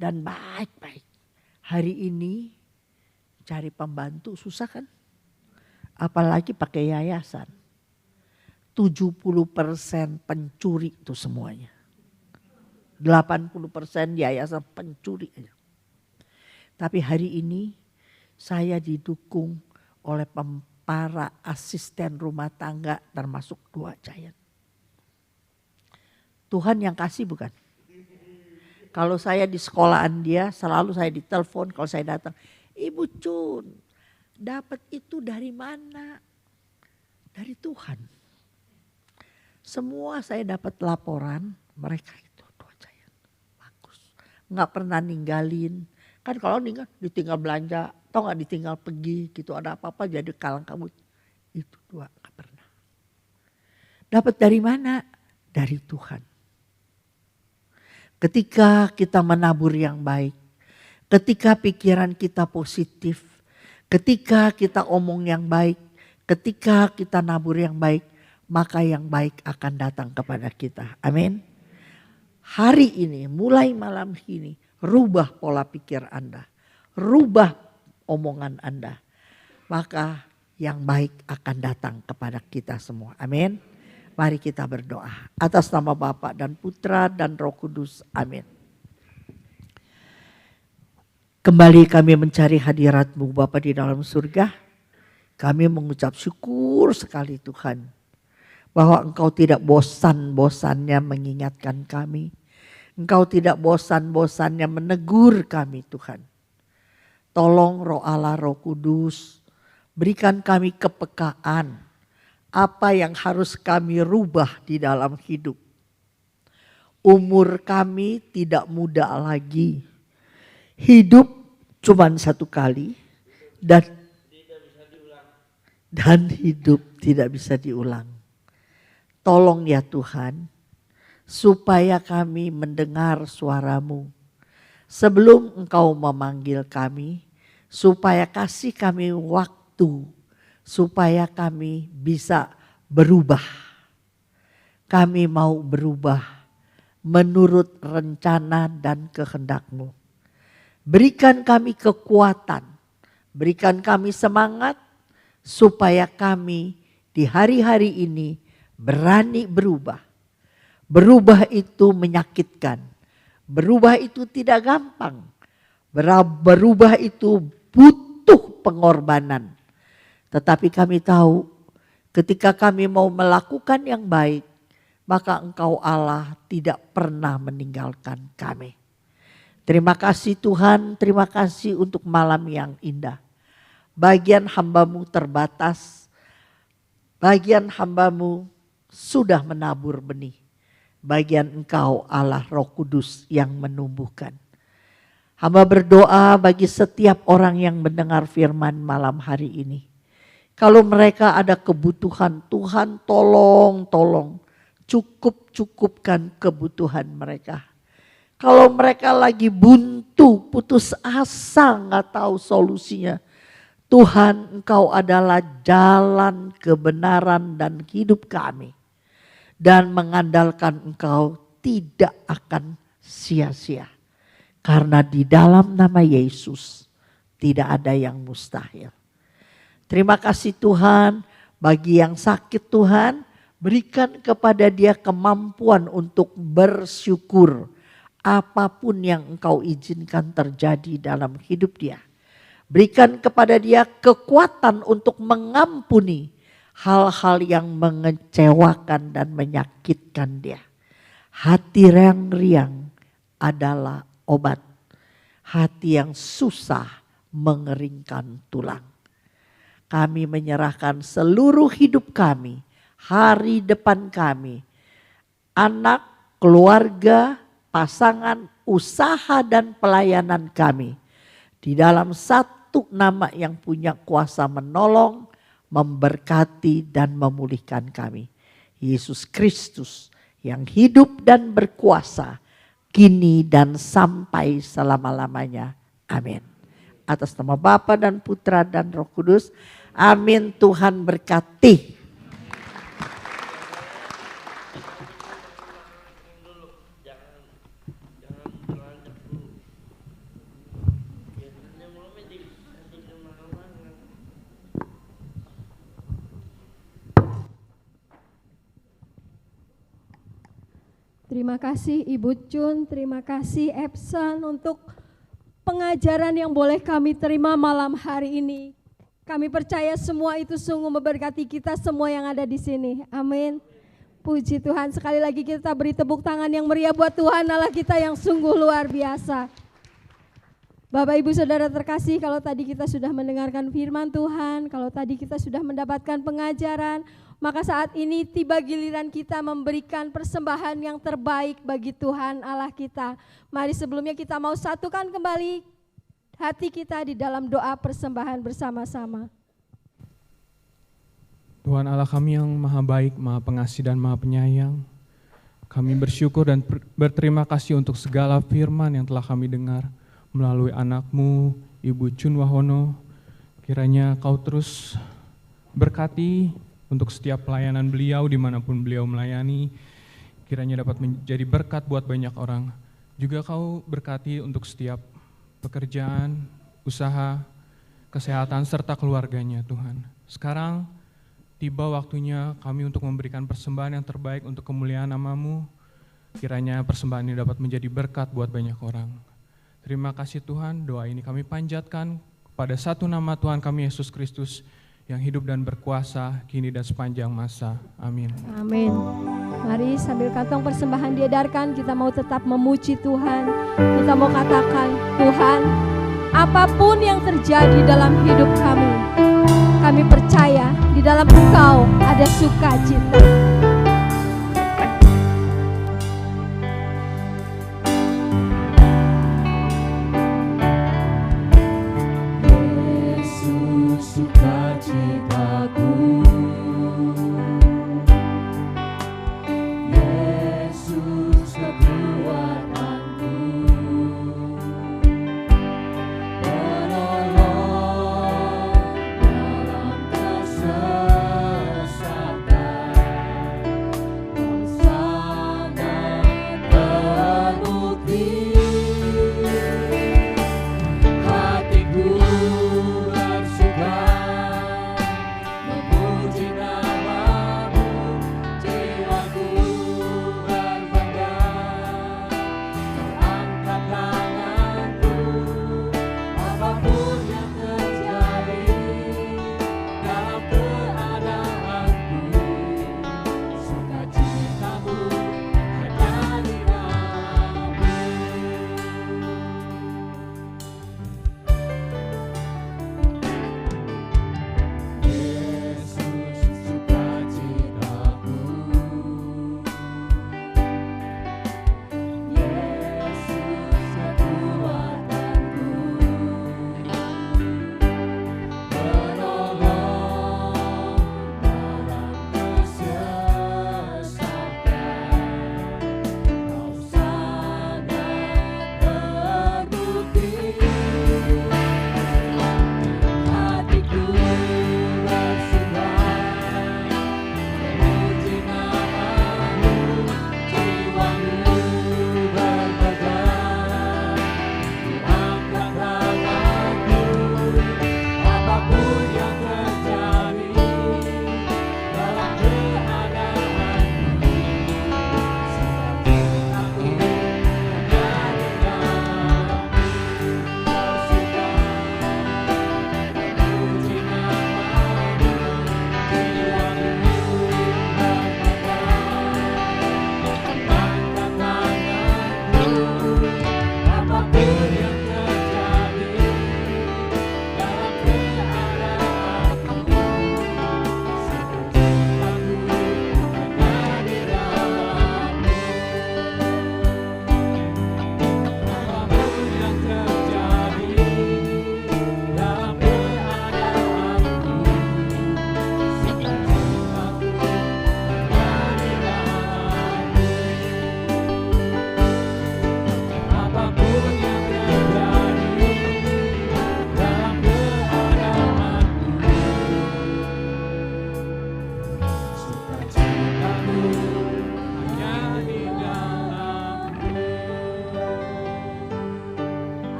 dan baik-baik. Hari ini cari pembantu susah kan? Apalagi pakai yayasan. 70% pencuri itu semuanya. 80% yayasan pencuri aja. Tapi hari ini saya didukung oleh para asisten rumah tangga termasuk 2 giant. Tuhan yang kasih bukan? Kalau saya di sekolahan dia selalu saya ditelepon kalau saya datang. Ibu Cun, dapat itu dari mana? Dari Tuhan. Semua saya dapat laporan mereka itu 2 giant. Bagus. Nggak pernah ninggalin. Kan kalau ditinggal belanja, atau nggak ditinggal pergi gitu. Ada apa-apa jadi kalang kabut. Itu 2 nggak pernah. Dapat dari mana? Dari Tuhan. Ketika kita menabur yang baik, ketika pikiran kita positif, ketika kita omong yang baik, ketika kita nabur yang baik, maka yang baik akan datang kepada kita. Amin. Hari ini, mulai malam ini, rubah pola pikir Anda, rubah omongan Anda, maka yang baik akan datang kepada kita semua. Amin. Mari kita berdoa. Atas nama Bapa dan Putra dan Roh Kudus. Amin. Kembali kami mencari hadirat-Mu Bapa di dalam surga. Kami mengucap syukur sekali Tuhan. Bahwa Engkau tidak bosan-bosannya mengingatkan kami. Engkau tidak bosan-bosannya menegur kami Tuhan. Tolong Roh Allah, Roh Kudus. Berikan kami kepekaan. Apa yang harus kami rubah di dalam hidup. Umur kami tidak muda lagi. Hidup cuma 1 kali dan hidup tidak bisa diulang. Tolong ya Tuhan, supaya kami mendengar suara-Mu. Sebelum Engkau memanggil kami, supaya kasih kami waktu. Supaya kami bisa berubah. Kami mau berubah menurut rencana dan kehendak-Mu. Berikan kami kekuatan, berikan kami semangat supaya kami di hari-hari ini berani berubah. Berubah itu menyakitkan, berubah itu tidak gampang, berubah itu butuh pengorbanan. Tetapi kami tahu ketika kami mau melakukan yang baik, maka Engkau Allah tidak pernah meninggalkan kami. Terima kasih Tuhan, terima kasih untuk malam yang indah. Bagian hamba-Mu terbatas, bagian hamba-Mu sudah menabur benih. Bagian Engkau Allah Roh Kudus yang menumbuhkan. Hamba berdoa bagi setiap orang yang mendengar firman malam hari ini. Kalau mereka ada kebutuhan, Tuhan tolong cukupkan kebutuhan mereka. Kalau mereka lagi buntu, putus asa, gak tahu solusinya. Tuhan Engkau adalah jalan kebenaran dan hidup kami. Dan mengandalkan Engkau tidak akan sia-sia. Karena di dalam nama Yesus tidak ada yang mustahil. Terima kasih Tuhan, bagi yang sakit Tuhan, berikan kepada dia kemampuan untuk bersyukur. Apapun yang Engkau izinkan terjadi dalam hidup dia. Berikan kepada dia kekuatan untuk mengampuni hal-hal yang mengecewakan dan menyakitkan dia. Hati yang riang adalah obat. Hati yang susah mengeringkan tulang. Kami menyerahkan seluruh hidup kami, hari depan kami, anak, keluarga, pasangan, usaha dan pelayanan kami. Di dalam satu nama yang punya kuasa menolong, memberkati dan memulihkan kami. Yesus Kristus yang hidup dan berkuasa kini dan sampai selama-lamanya. Amin. Atas nama Bapa dan Putra dan Roh Kudus. Amin. Tuhan berkati. Terima kasih Ibu Chun, terima kasih Epson untuk pengajaran yang boleh kami terima malam hari ini. Kami percaya semua itu sungguh memberkati kita semua yang ada di sini. Amin. Puji Tuhan, sekali lagi kita beri tepuk tangan yang meriah buat Tuhan Allah kita yang sungguh luar biasa. Bapak Ibu Saudara terkasih, kalau tadi kita sudah mendengarkan firman Tuhan, kalau tadi kita sudah mendapatkan pengajaran, maka saat ini tiba giliran kita memberikan persembahan yang terbaik bagi Tuhan Allah kita. Mari sebelumnya kita mau satukan kembali hati kita di dalam doa persembahan bersama-sama. Tuhan Allah kami yang maha baik, maha pengasih dan maha penyayang, kami bersyukur dan berterima kasih untuk segala firman yang telah kami dengar melalui anak-Mu, Ibu Chun Wahono. Kiranya Kau terus berkati untuk setiap pelayanan beliau dimanapun beliau melayani. Kiranya dapat menjadi berkat buat banyak orang. Juga Kau berkati untuk setiap pekerjaan, usaha, kesehatan, serta keluarganya Tuhan. Sekarang tiba waktunya kami untuk memberikan persembahan yang terbaik untuk kemuliaan nama-Mu. Kiranya persembahan ini dapat menjadi berkat buat banyak orang. Terima kasih Tuhan, doa ini kami panjatkan kepada satu nama Tuhan kami Yesus Kristus yang hidup dan berkuasa kini dan sepanjang masa. Amin. Amin. Mari sambil kantong persembahan diedarkan, kita mau tetap memuji Tuhan. Kita mau katakan, Tuhan, apapun yang terjadi dalam hidup kami percaya di dalam Engkau ada sukacita.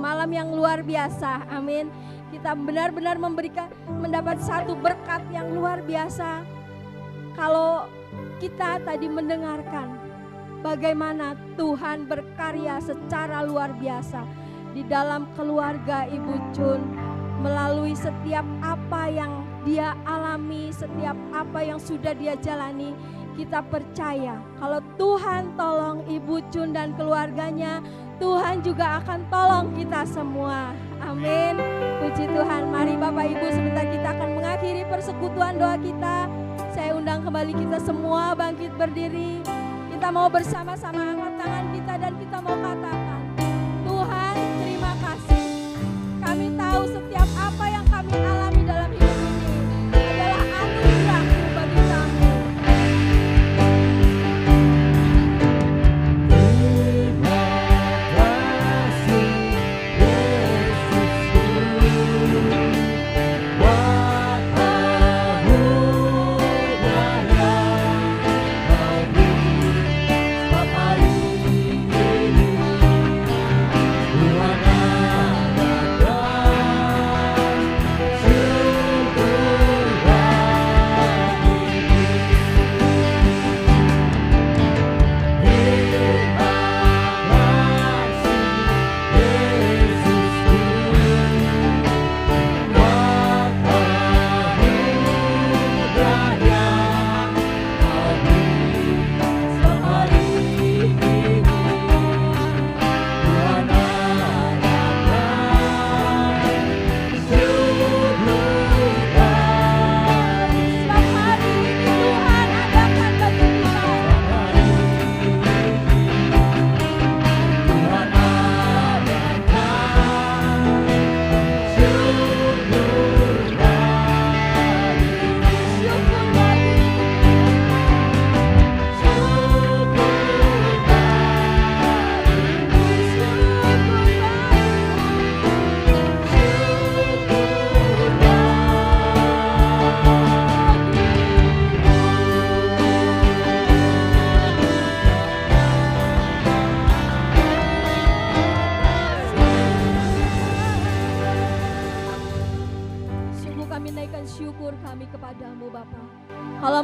malam yang luar biasa. Amin. Kita benar-benar mendapat satu berkat yang luar biasa. Kalau kita tadi mendengarkan bagaimana Tuhan berkarya secara luar biasa di dalam keluarga Ibu Chun, melalui setiap apa yang dia alami, setiap apa yang sudah dia jalani. Kita percaya kalau Tuhan tolong Ibu Chun dan keluarganya, Tuhan juga akan tolong kita semua. Amin. Puji Tuhan. Mari Bapak Ibu, sebentar kita akan mengakhiri persekutuan doa kita. Saya undang kembali kita semua bangkit berdiri. Kita mau bersama-sama angkat tangan kita dan kita mau katakan, Tuhan terima kasih. Kami tahu setiap apa yang kami alami dalam hidup ini adalah anugerah-Mu bagi kami.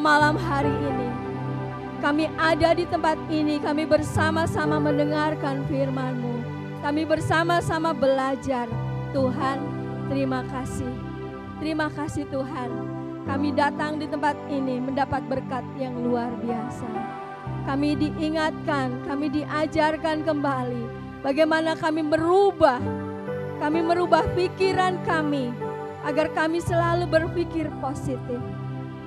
Malam hari ini kami ada di tempat ini, kami bersama-sama mendengarkan firman-Mu, kami bersama-sama belajar. Tuhan, terima kasih Tuhan. Kami datang di tempat ini mendapat berkat yang luar biasa. Kami diingatkan, kami diajarkan kembali bagaimana kami merubah pikiran kami agar kami selalu berpikir positif.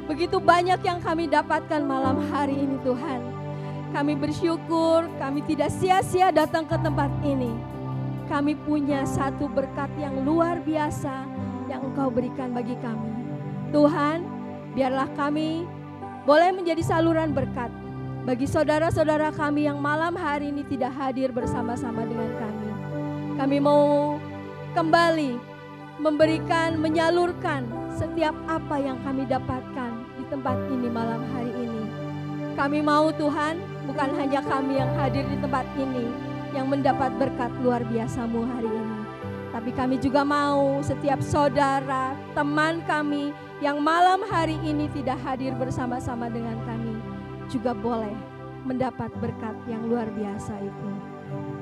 Begitu banyak yang kami dapatkan malam hari ini Tuhan. Kami bersyukur, kami tidak sia-sia datang ke tempat ini. Kami punya satu berkat yang luar biasa yang Engkau berikan bagi kami. Tuhan, biarlah kami boleh menjadi saluran berkat bagi saudara-saudara kami yang malam hari ini tidak hadir bersama-sama dengan kami. Kami mau kembali menyalurkan setiap apa yang kami dapatkan di tempat ini malam hari ini. Kami mau Tuhan, bukan hanya kami yang hadir di tempat ini yang mendapat berkat luar biasa-Mu hari ini, tapi kami juga mau setiap saudara, teman kami yang malam hari ini tidak hadir bersama-sama dengan kami juga boleh mendapat berkat yang luar biasa itu.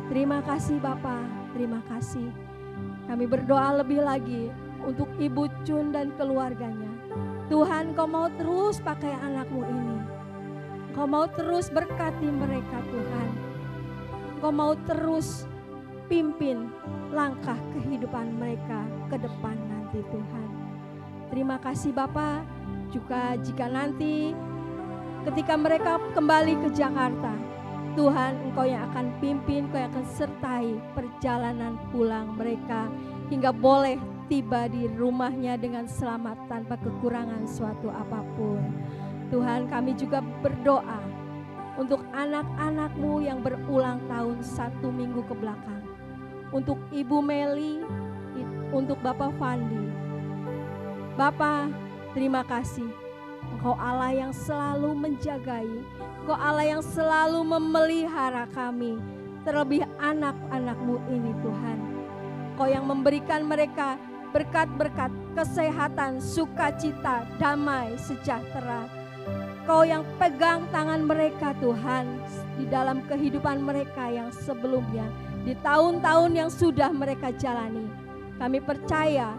Terima kasih Bapa, terima kasih. Kami berdoa lebih lagi untuk Ibu Chun dan keluarganya. Tuhan, Kau mau terus pakai anak-Mu ini. Kau mau terus berkati mereka Tuhan. Kau mau terus pimpin langkah kehidupan mereka ke depan nanti Tuhan. Terima kasih Bapa. Juga jika nanti ketika mereka kembali ke Jakarta, Tuhan, Engkau yang akan pimpin, Engkau yang akan sertai perjalanan pulang mereka hingga boleh tiba di rumahnya dengan selamat tanpa kekurangan suatu apapun. Tuhan, kami juga berdoa untuk anak-anak-Mu yang berulang tahun 1 minggu ke belakang. Untuk Ibu Meli, untuk Bapak Fandi. Bapa, terima kasih. Engkau Allah yang selalu menjagai, Engkau Allah yang selalu memelihara kami, terlebih anak-anak-Mu ini Tuhan. Engkau yang memberikan mereka berkat-berkat, kesehatan, sukacita, damai, sejahtera. Kau yang pegang tangan mereka Tuhan di dalam kehidupan mereka yang sebelumnya, di tahun-tahun yang sudah mereka jalani. Kami percaya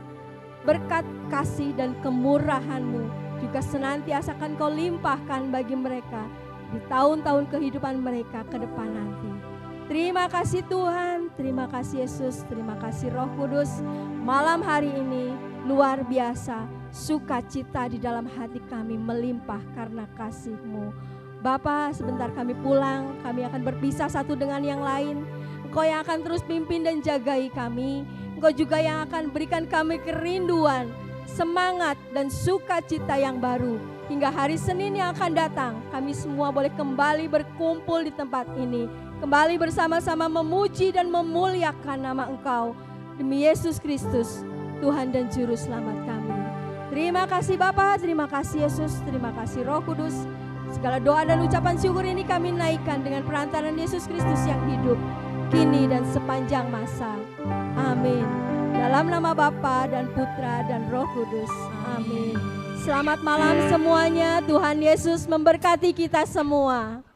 berkat kasih dan kemurahan-Mu juga senantiasa akan Kau limpahkan bagi mereka di tahun-tahun kehidupan mereka ke depan nanti. Terima kasih Tuhan, terima kasih Yesus, terima kasih Roh Kudus. Malam hari ini luar biasa, sukacita di dalam hati kami melimpah karena kasih-Mu. Bapa, sebentar kami pulang, kami akan berpisah satu dengan yang lain. Engkau yang akan terus pimpin dan jagai kami. Engkau juga yang akan berikan kami kerinduan, semangat dan sukacita yang baru. Hingga hari Senin yang akan datang, kami semua boleh kembali berkumpul di tempat ini. Kembali bersama-sama memuji dan memuliakan nama Engkau. Demi Yesus Kristus, Tuhan dan Juru Selamat kami. Terima kasih Bapa, terima kasih Yesus, terima kasih Roh Kudus. Segala doa dan ucapan syukur ini kami naikkan dengan perantaraan Yesus Kristus yang hidup, kini dan sepanjang masa. Amin. Dalam nama Bapa dan Putra dan Roh Kudus. Amin. Selamat malam semuanya. Tuhan Yesus memberkati kita semua.